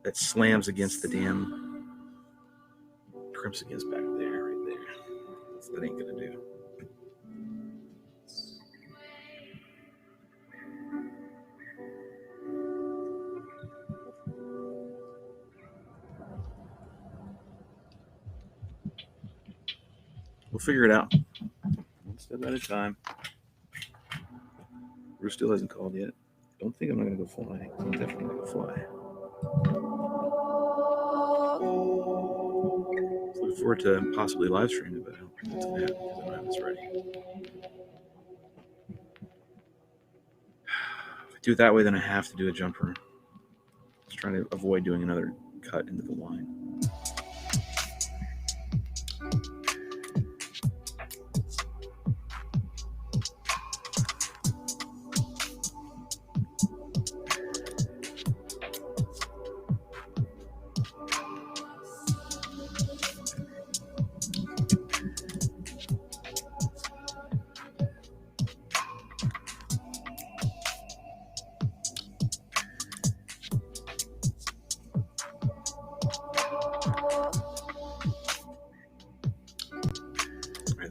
that slams against the damn crimson against back there, right there. That ain't gonna do. We'll figure it out. One step at a time. Bruce still hasn't called yet. Don't think I'm not gonna go fly. I'm definitely gonna go fly. Looking forward to possibly live streaming, but I don't think that's gonna happen because I don't have this ready. If I do it that way, then I have to do a jumper. Just trying to avoid doing another cut into the line.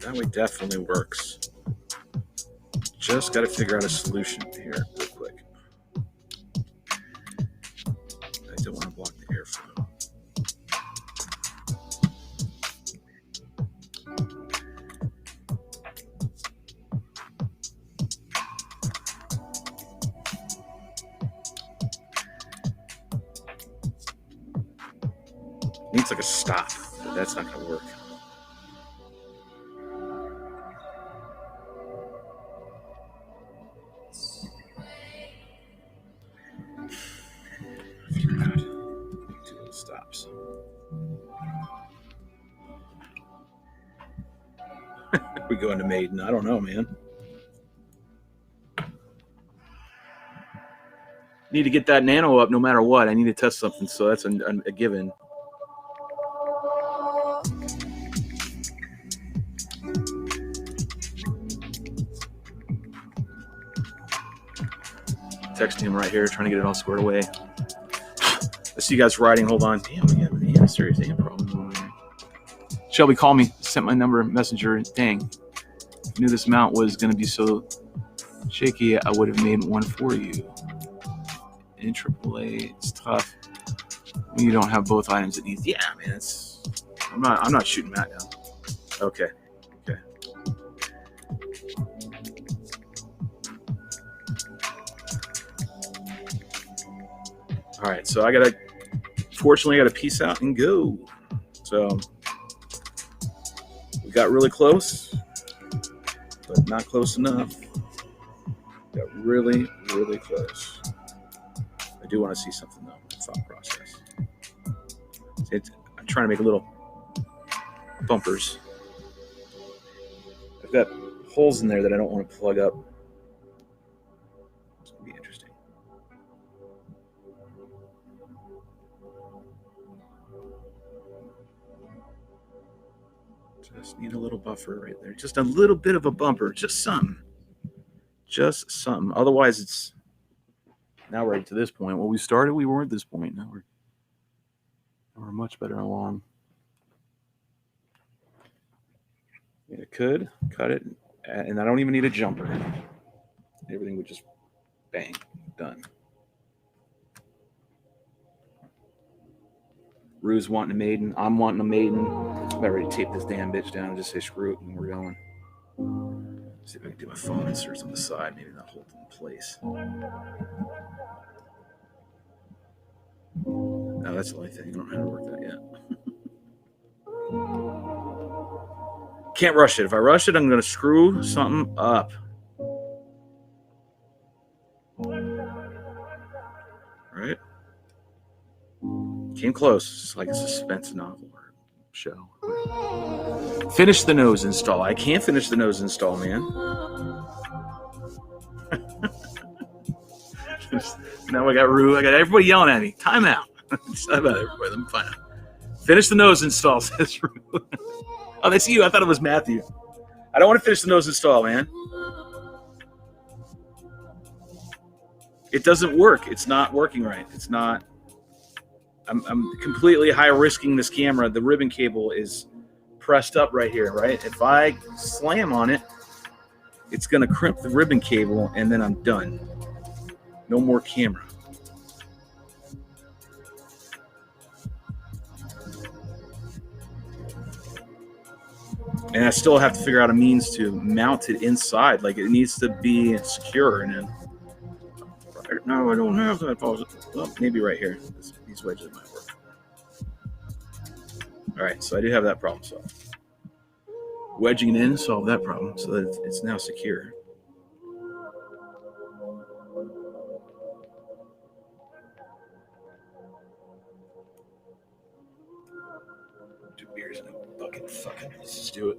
That way definitely works. Just got to figure out a solution here real quick. I don't want to block the airflow. Needs like a stop, but that's not going to work. Stops. We go into Maiden. I don't know, man. Need to get that nano up no matter what. I need to test something, so that's a given. Texting him right here, trying to get it all squared away. I see you guys riding. Hold on. Damn, we have a serious damn problem going on. Shelby called me, sent my number, messenger. Dang. Knew this mount was going to be so shaky, I would have made one for you. In AAA, it's tough when you don't have both items it needs. Yeah, man, I'm not shooting Matt down. Okay. All right, so fortunately I got to peace out and go. So we got really close, but not close enough. Got really, really close. I do want to see something though, thought process. I'm trying to make little bumpers. I've got holes in there that I don't want to plug up. It's going to be interesting. Just need a little buffer right there. Just a little bit of a bumper. Just something. Just something. Otherwise, it's now right to this point. When we started, we weren't at this point. Now we're much better along. I could cut it, and I don't even need a jumper. Everything would just bang, done. Rue's wanting a Maiden. I'm wanting a Maiden. I'm about ready to tape this damn bitch down and just say screw it, and we're going. See if I can do my phone inserts on the side. Maybe not hold them in place. No, that's the only thing. I don't know how to work that yet. Can't rush it. If I rush it, I'm going to screw something up. Right? Came close. It's like a suspense novel or show. Finish the nose install. I can't finish the nose install, man. Now I got Rue. I got everybody yelling at me. Time out. Time out, everybody. Let me find out. Finish the nose install, says Rue. Oh, that's you. I thought it was Matthew. I don't want to finish the nose install, man. It doesn't work. It's not working right. It's not. I'm completely high risking this camera. The ribbon cable is pressed up right here, right? If I slam on it, it's going to crimp the ribbon cable, and then I'm done. No more camera. And I still have to figure out a means to mount it inside. Like, it needs to be secure. And then, no, I don't have that. Well, maybe right here. These wedges might work. All right, so I do have that problem solved. Wedging it in solved that problem, so that it's now secure. Two beers in a bucket. Fuck it. Let's just do it.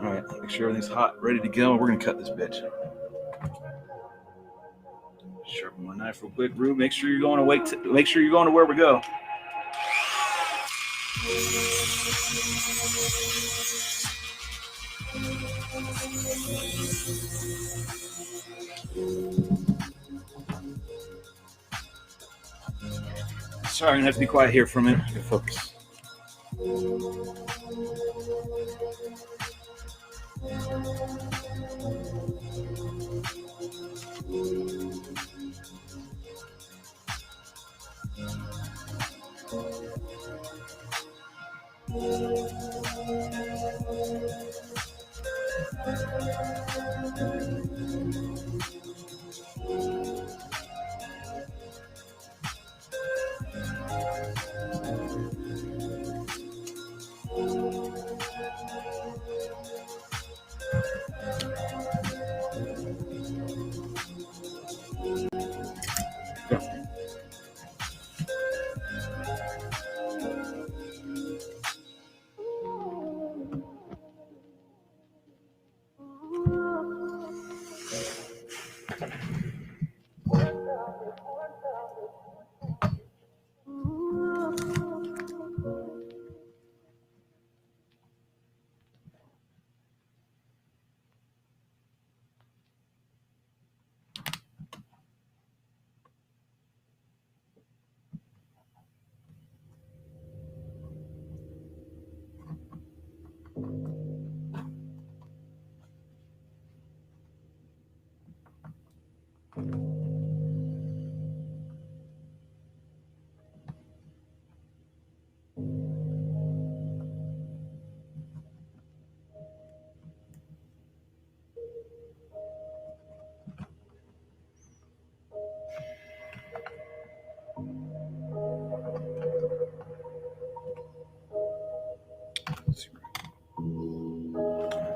All right, make sure everything's hot, ready to go. We're gonna cut this bitch. Sharpen my knife real quick, Rube. Make sure you're going to make sure you're going to where we go. Sorry, I'm gonna have to be quiet here for a minute. I can focus.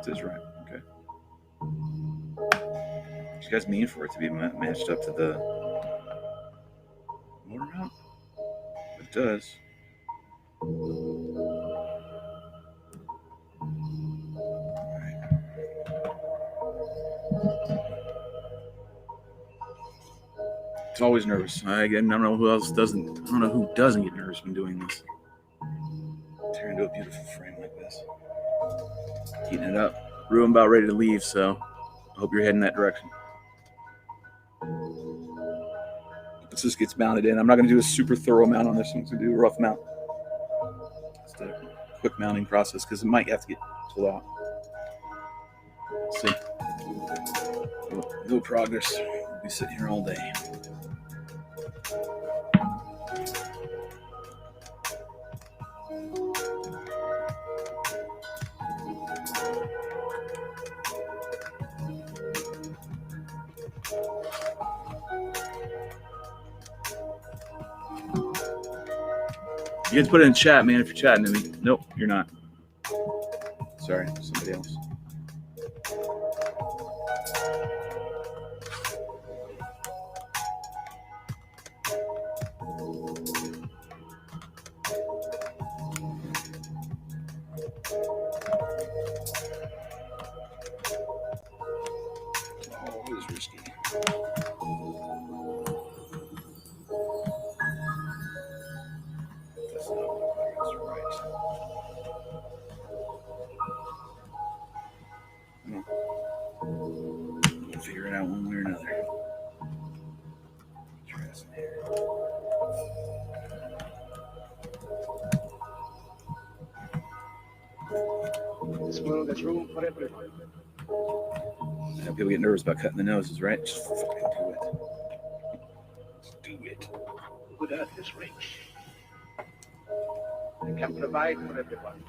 It is right. Okay. What you guys mean for it to be matched up to the motor mount? It does. It's always nervous. I don't know who else doesn't. I don't know who doesn't get nervous when doing this. Tear into a beautiful frame like this. Heating it up. Rue, I'm about ready to leave, so I hope you're heading that direction. Once this gets mounted in, I'm not going to do a super thorough mount on this. I'm going to do a rough mount. Just a quick mounting process because it might have to get pulled out. See, no progress. We'll be sitting here all day. You guys put it in chat, man, if you're chatting to me. Nope, you're not. Sorry, somebody else. Oh, it was risky. That's not right. world, there's room for everyone. I know people get nervous about cutting the noses, right? Just fucking do it. Just do it. Good earth is rich. It can provide for everyone.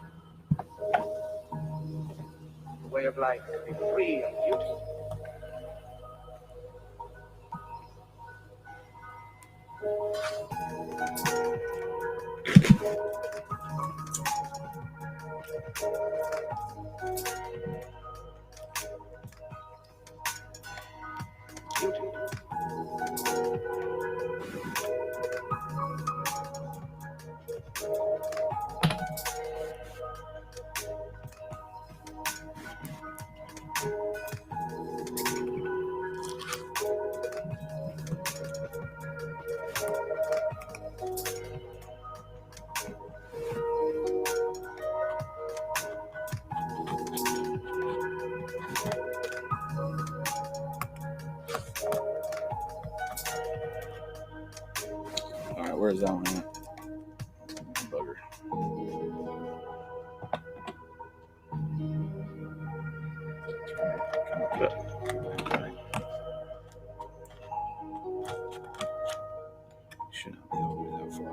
The way of life to be free and beautiful. All right, where's that one at? Bugger. Should not be all the way that far.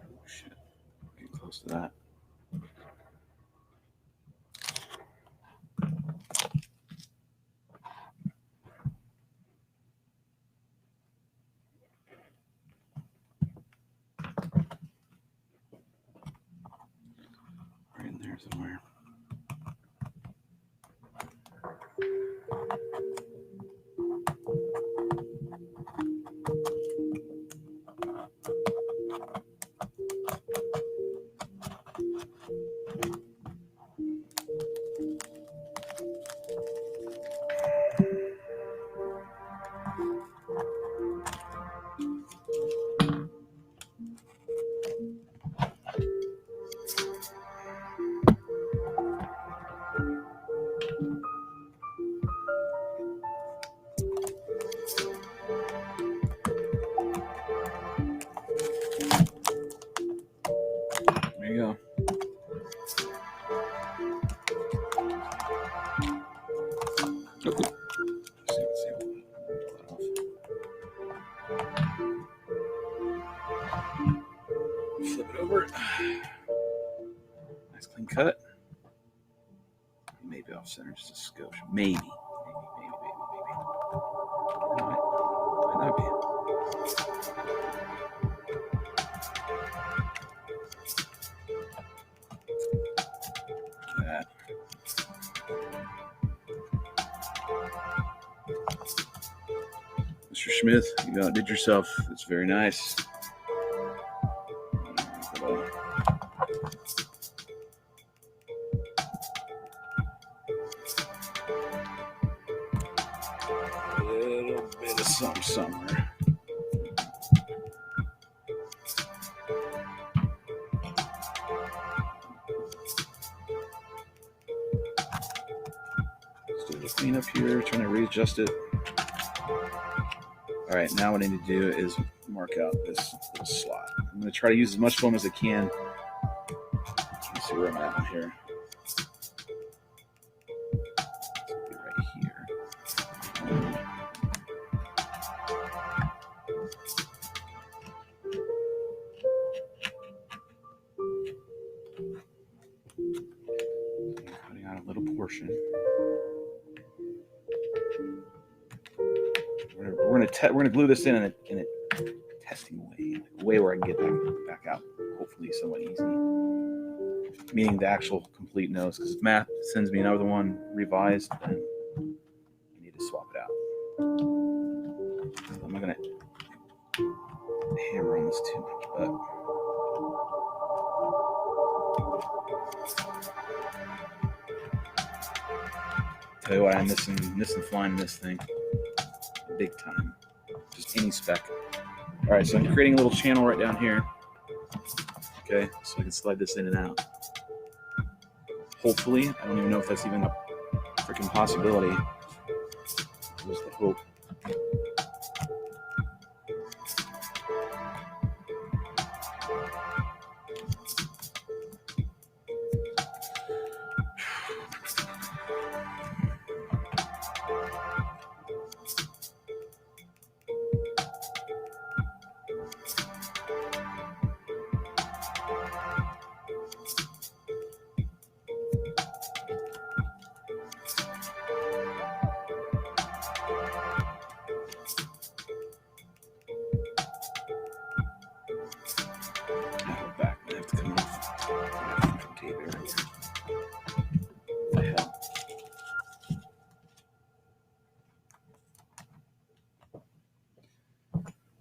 Oh, shit. Getting close to that. Right in there somewhere. There you go. Oh, cool. Let's see. Pull that off. Flip it over. Nice clean cut. Maybe off center just a skosh. Maybe. Might not be. That. Mr. Smith, you outdid yourself. It's very nice. A little bit of something somewhere. Still just clean up here, trying to readjust it. All right, now what I need to do is mark out this little slot. I'm going to try to use as much foam as I can. Let's see where I'm at here. Right here. Cutting out a little portion. We're gonna glue this in a testing way, like a way where I can get that back out, hopefully somewhat easy. Meaning the actual complete nose, because if Matt sends me another one revised, then I need to swap it out. So I'm not gonna hammer on this too much, but tell you what, I'm missing flying this thing big time. Just any spec. All right, so I'm creating a little channel right down here. Okay, so I can slide this in and out. Hopefully, I don't even know if that's even a freaking possibility. Just the hope. Back, I have to come off. Tape area. What the hell?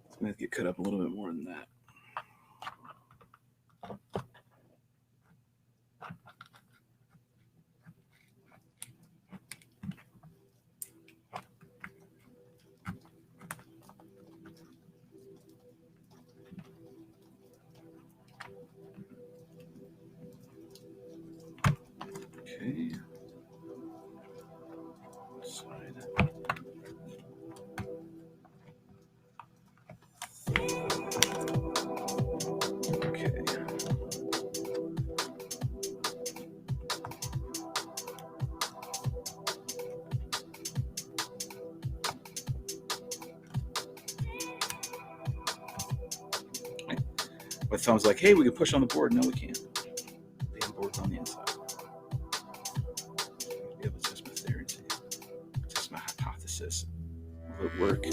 It's gonna have to get cut up a little bit more than that. Okay. Slide. Okay. My thumb's like, hey, we can push on the board. No, we can't. Damn board's on the inside. Yeah, it's just my theory. It's just my hypothesis. Will it work?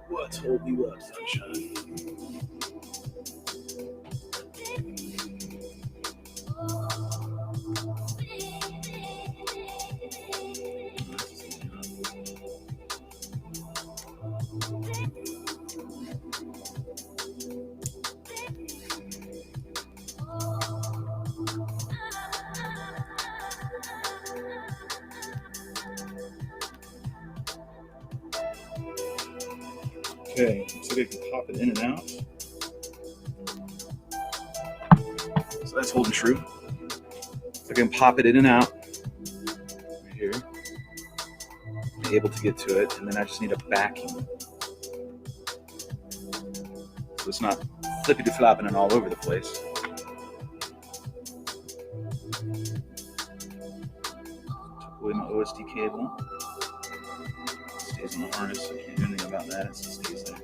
What's holding you up, sunshine? Okay, so we can pop it in and out. So that's holding true. So I can pop it in and out right here. I'm able to get to it, and then I just need a backing. So it's not flippity flopping and all over the place. Took away my OSD cable. Stays in the harness, so I can't do anything about that. It just stays there.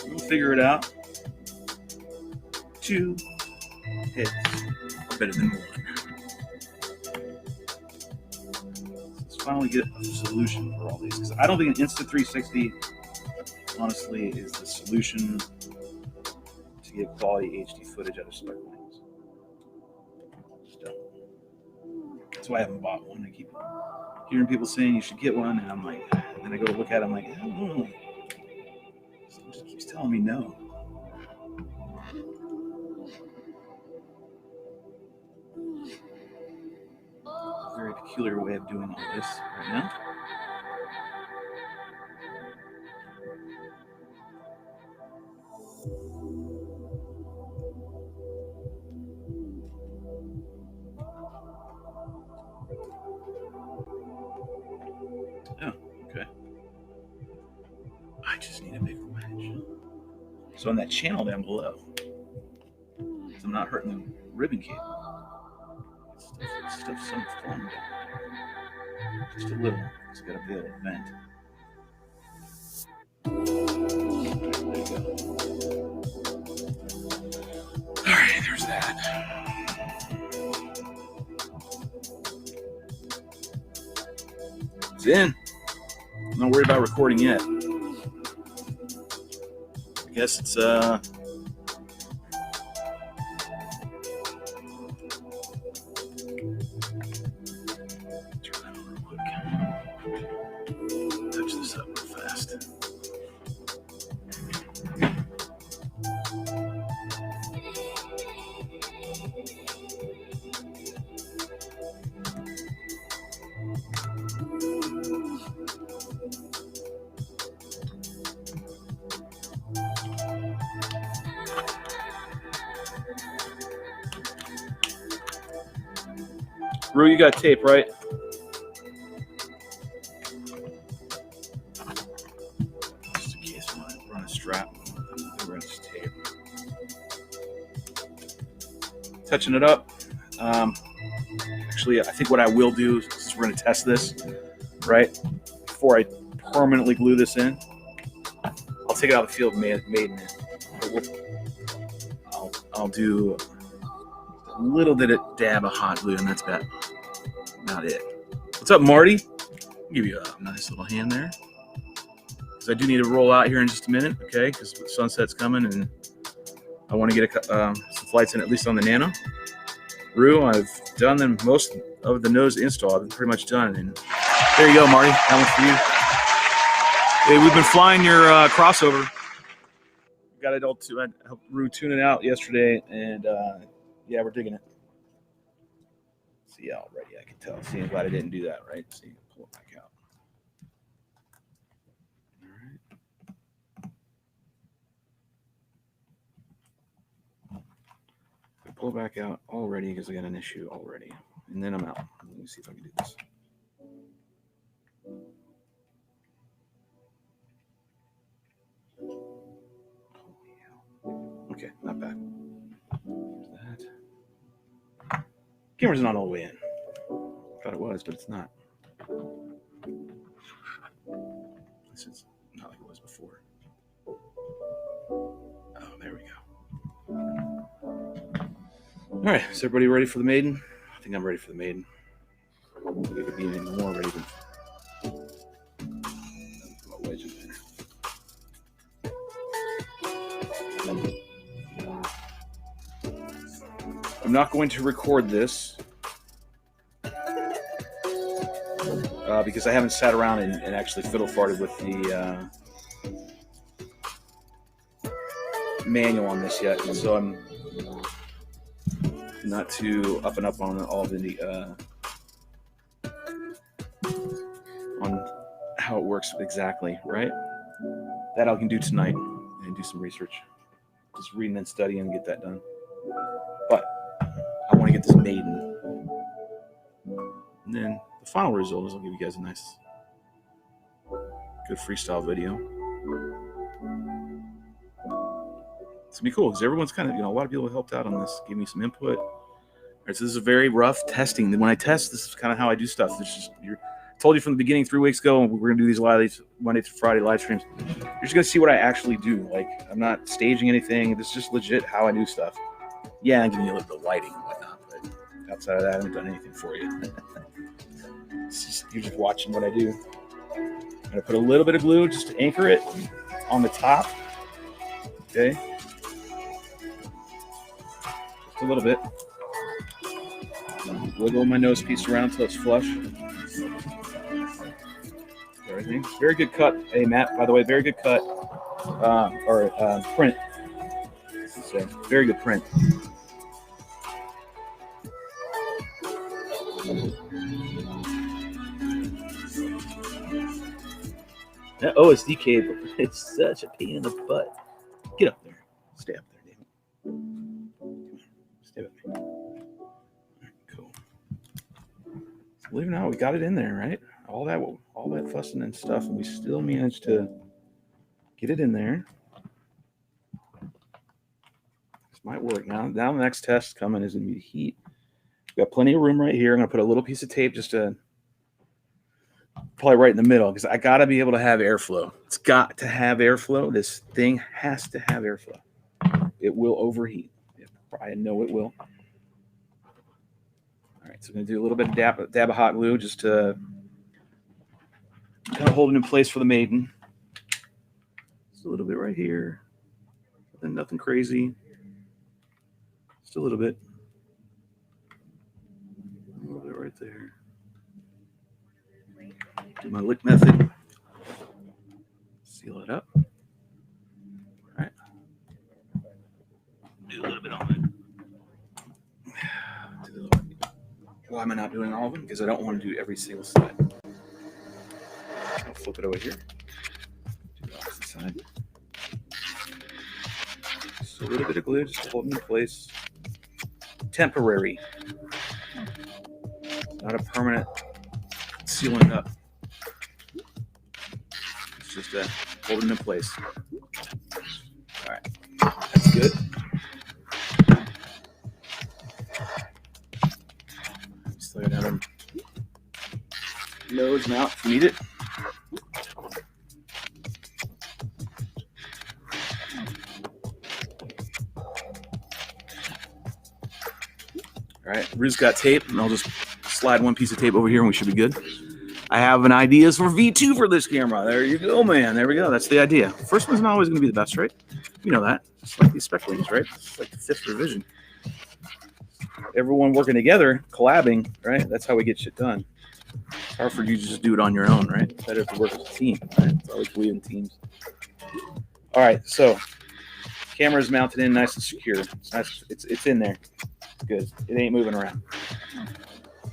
We'll figure it out. 2 hits are better than 1. Let's finally get a solution for all these, because I don't think an Insta 360 honestly is the solution to get quality HD footage out of Spec wings. Just don't. That's why I haven't bought one. I keep hearing people saying you should get one, and I'm like, and then I go to look at it, I'm like, I don't know. Someone just keeps telling me no. Very peculiar way of doing all this right now. Oh, okay. I just need a bigger wedge. So on that channel down below, so I'm not hurting the ribbon cable. Stuff some fun. Just a little. It's got to be able to vent. There you go. All right, there's that. It's in. I'm not worried about recording yet. I guess it's Touch this up real fast. Rue, you got tape, right? Just in case I want to run a strap. I'll run this tape. Touching it up. Actually, I think what I will do is we're going to test this, right? Before I permanently glue this in, I'll take it out of the field made in. I'll do a little bit of dab of hot glue, and that's about it. What's up, Marty? I'll give you a nice little hand there. Because I do need to roll out here in just a minute, okay? Because the sunset's coming, and I want to get some flights in, at least on the Nano. Rue, I've done them most of the nose install. I've been pretty much done. And there you go, Marty. That one's for you. Hey, we've been flying your crossover. Got it all to. I helped Rue tune it out yesterday, and yeah, we're digging it. See, already I can tell. See, I'm glad I didn't do that, right? See, pull it back out. All right. Pull it back out already because I got an issue already, and then I'm out. Let me see if I can do this. Okay, not bad. There's that. Camera's not all the way in. Thought it was, but it's not. This is not like it was before. Oh, there we go. All right, is everybody ready for the maiden? I think I'm ready for the maiden. We could be even more ready than. Put my wedge in there. I'm not going to record this because I haven't sat around and actually fiddle-farted with the manual on this yet, so I'm not too up and up on all the on how it works exactly, right? That I can do tonight and do some research. Just read and then study and get that done. But I want to get this maiden. And then the final result is I'll give you guys a nice, good freestyle video. It's going to be cool because everyone's kind of, a lot of people helped out on this, gave me some input. All right, so this is a very rough testing. When I test, this is kind of how I do stuff. This is I told you from the beginning 3 weeks ago, we're going to do these Monday through Friday live streams. You're just going to see what I actually do. Like, I'm not staging anything. This is just legit how I do stuff. Yeah, I'm giving you a little bit of lighting and whatnot, but outside of that, I haven't done anything for you. You're just watching what I do. I'm going to put a little bit of glue just to anchor it on the top. Okay. Just a little bit. Wiggle my nose piece around until it's flush. Everything. Very good cut. Hey, Matt, by the way, very good cut. Print. So, very good print. That OSD cable, it's such a pain in the butt. Get up there. Stay up there, David. Stay with me. All right, cool. So believe it or not, we got it in there, right? All that fussing and stuff, and we still managed to get it in there. This might work. Now the next test coming is going to be heat. We've got plenty of room right here. I'm going to put a little piece of tape just to probably right in the middle because I got to be able to have airflow. It's got to have airflow. This thing has to have airflow. It will overheat. I know it will. All right, so I'm going to do a little bit of dab of hot glue just to kind of hold it in place for the maiden. Just a little bit right here. Nothing crazy. Just a little bit. A little bit right there. Do my lick method. Seal it up. All right. Do a little bit on it. Why am I not doing all of them? Because I don't want to do every single side. I'll flip it over here. Do the opposite side. Just a little bit of glue, just to hold it in place. Temporary. Not a permanent sealing up. It's just a holding in place. All right, that's good. Just lay it down. Nose mount if you need it. All right, Rue's got tape, and I'll just slide one piece of tape over here, and we should be good. I have an ideas for V2 for this camera. There you go, man. There we go. That's the idea. First one's not always going to be the best, right? You know that. It's like these Spec wings, right? It's like the 5th revision. Everyone working together, collabing, right? That's how we get shit done. It's hard for you to just do it on your own, right? It's better to work as a team, right? It's always we in teams. All right, so camera's mounted in nice and secure. It's nice. It's in there. It's good. It ain't moving around.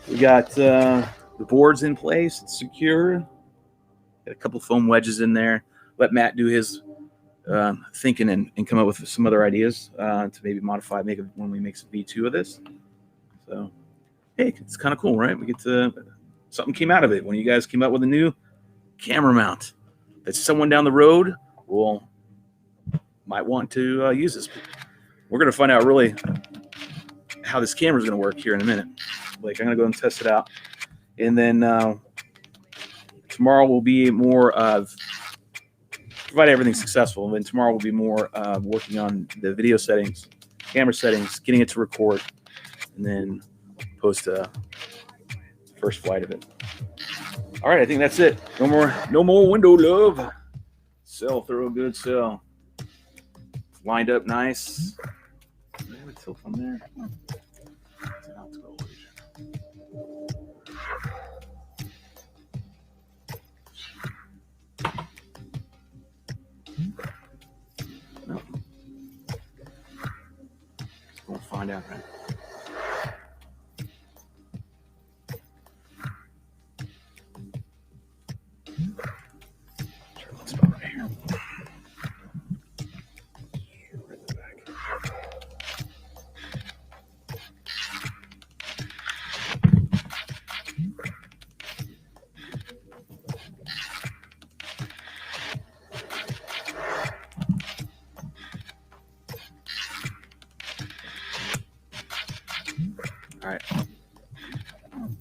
We got the board's in place. It's secure. Got a couple foam wedges in there. Let Matt do his thinking and come up with some other ideas to maybe modify, make it when we make some V2 of this. So, hey, it's kind of cool, right? We get to something came out of it when you guys came up with a new camera mount that someone down the road might want to use this. We're going to find out really how this camera is going to work here in a minute. Like, I'm going to go and test it out. And then tomorrow will be more of, provide everything successful. And then tomorrow will be more working on the video settings, camera settings, getting it to record, and then post a first flight of it. All right, I think that's it. No more window love. Cell, throw a good cell. Lined up nice. Tilt from there. No. We'll find out, right? Turn this spot right here. Right in the back.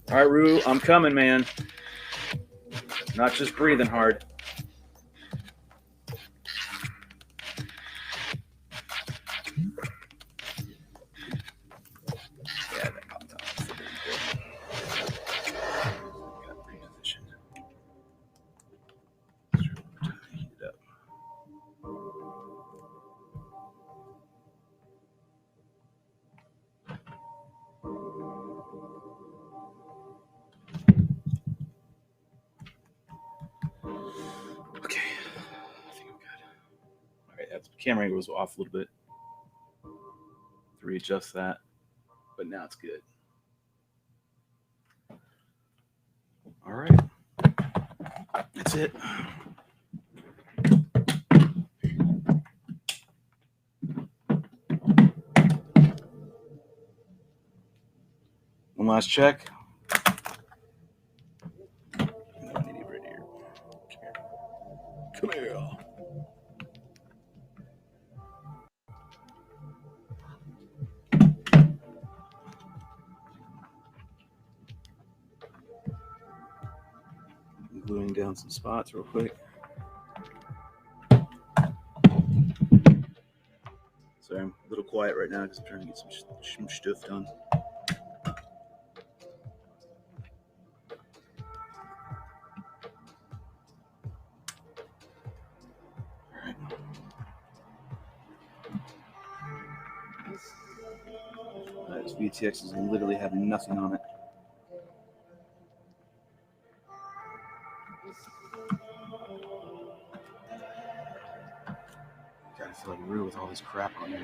All right, Rue, I'm coming, man. Not just breathing hard. Yeah, that popped off. Got repositioned. Heat it up. Okay, I think I'm good. All right, that camera angle was off a little bit. To readjust that, but now it's good. All right, that's it. One last check. Come here. I'm gluing down some spots real quick. Sorry, I'm a little quiet right now because I'm trying to get some stuff done. This VTX is literally have nothing on it. I feel like rude with all this crap on here.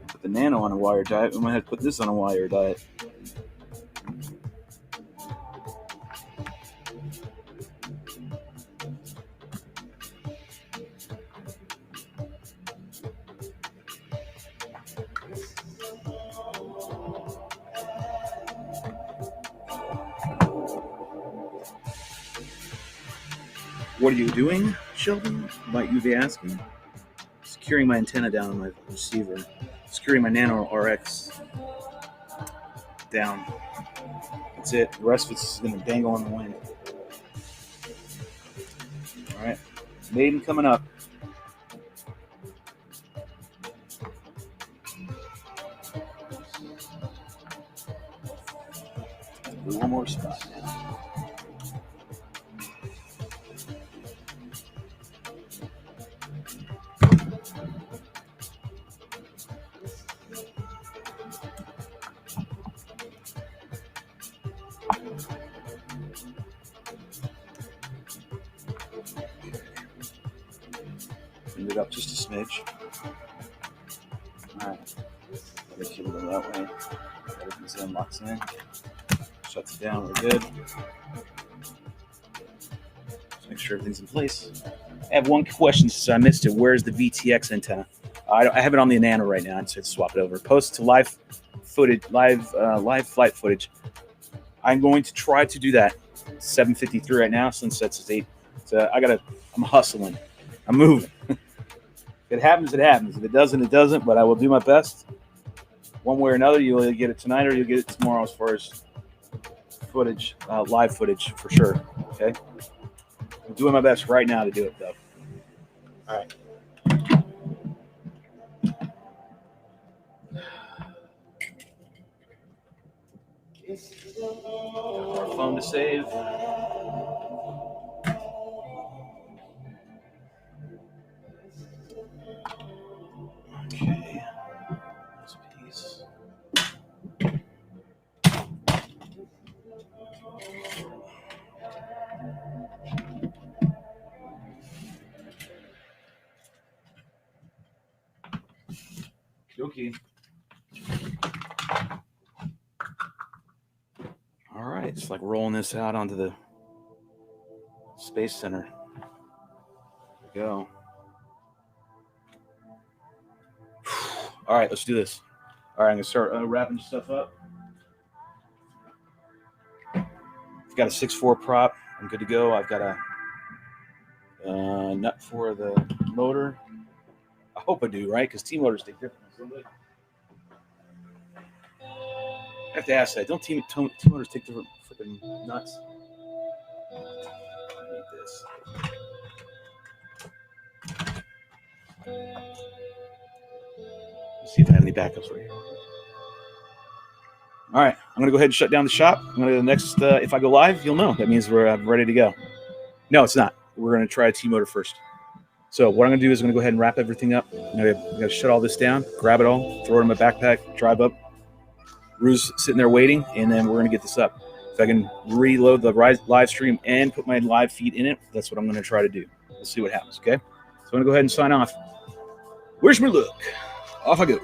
Put the Nano on a wire diet. We might have to put this on a wire diet. What are you doing, Sheldon? Might you be asking? Securing my antenna down on my receiver. Securing my Nano RX down. That's it. The rest of it's going to dangle in the wind. All right. Maiden coming up. Do one more spot. Bring it up just a smidge. All right. Let's go that way. Everything's in, locks in. Shuts it down. We're good. Just make sure everything's in place. I have one question since I missed it. Where's the VTX antenna? I have it on the Nano right now. I just have to swap it over. Post to live footage, live flight footage. I'm going to try to do that. It's 7:53 right now. Sunset's at 8. So I'm hustling. I'm moving. If it happens, it happens. If it doesn't, it doesn't. But I will do my best. One way or another, you'll either get it tonight or you'll get it tomorrow as far as footage, live footage for sure. Okay? I'm doing my best right now to do it, though. All right. Our phone to save. Okay. This piece. Okay. All right, it's like rolling this out onto the Space Center. There we go. All right, let's do this. All right, I'm gonna start wrapping stuff up. I've got a 6.4 prop. I'm good to go. I've got a nut for the motor. I hope I do, right? Because T-motors take different. I have to ask that. Don't T-motors take different freaking nuts? I need this. Let's see if I have any backups right here. All right, I'm going to go ahead and shut down the shop. I'm going to the next, if I go live, you'll know. That means we're ready to go. No, it's not. We're going to try a T-motor first. So what I'm going to do is I'm going to go ahead and wrap everything up. I'm going to shut all this down, grab it all, throw it in my backpack, drive up. Rue's sitting there waiting, and then we're going to get this up. If I can reload the live stream and put my live feed in it, that's what I'm going to try to do. Let's see what happens, okay? So I'm going to go ahead and sign off. Wish me luck. Off I go.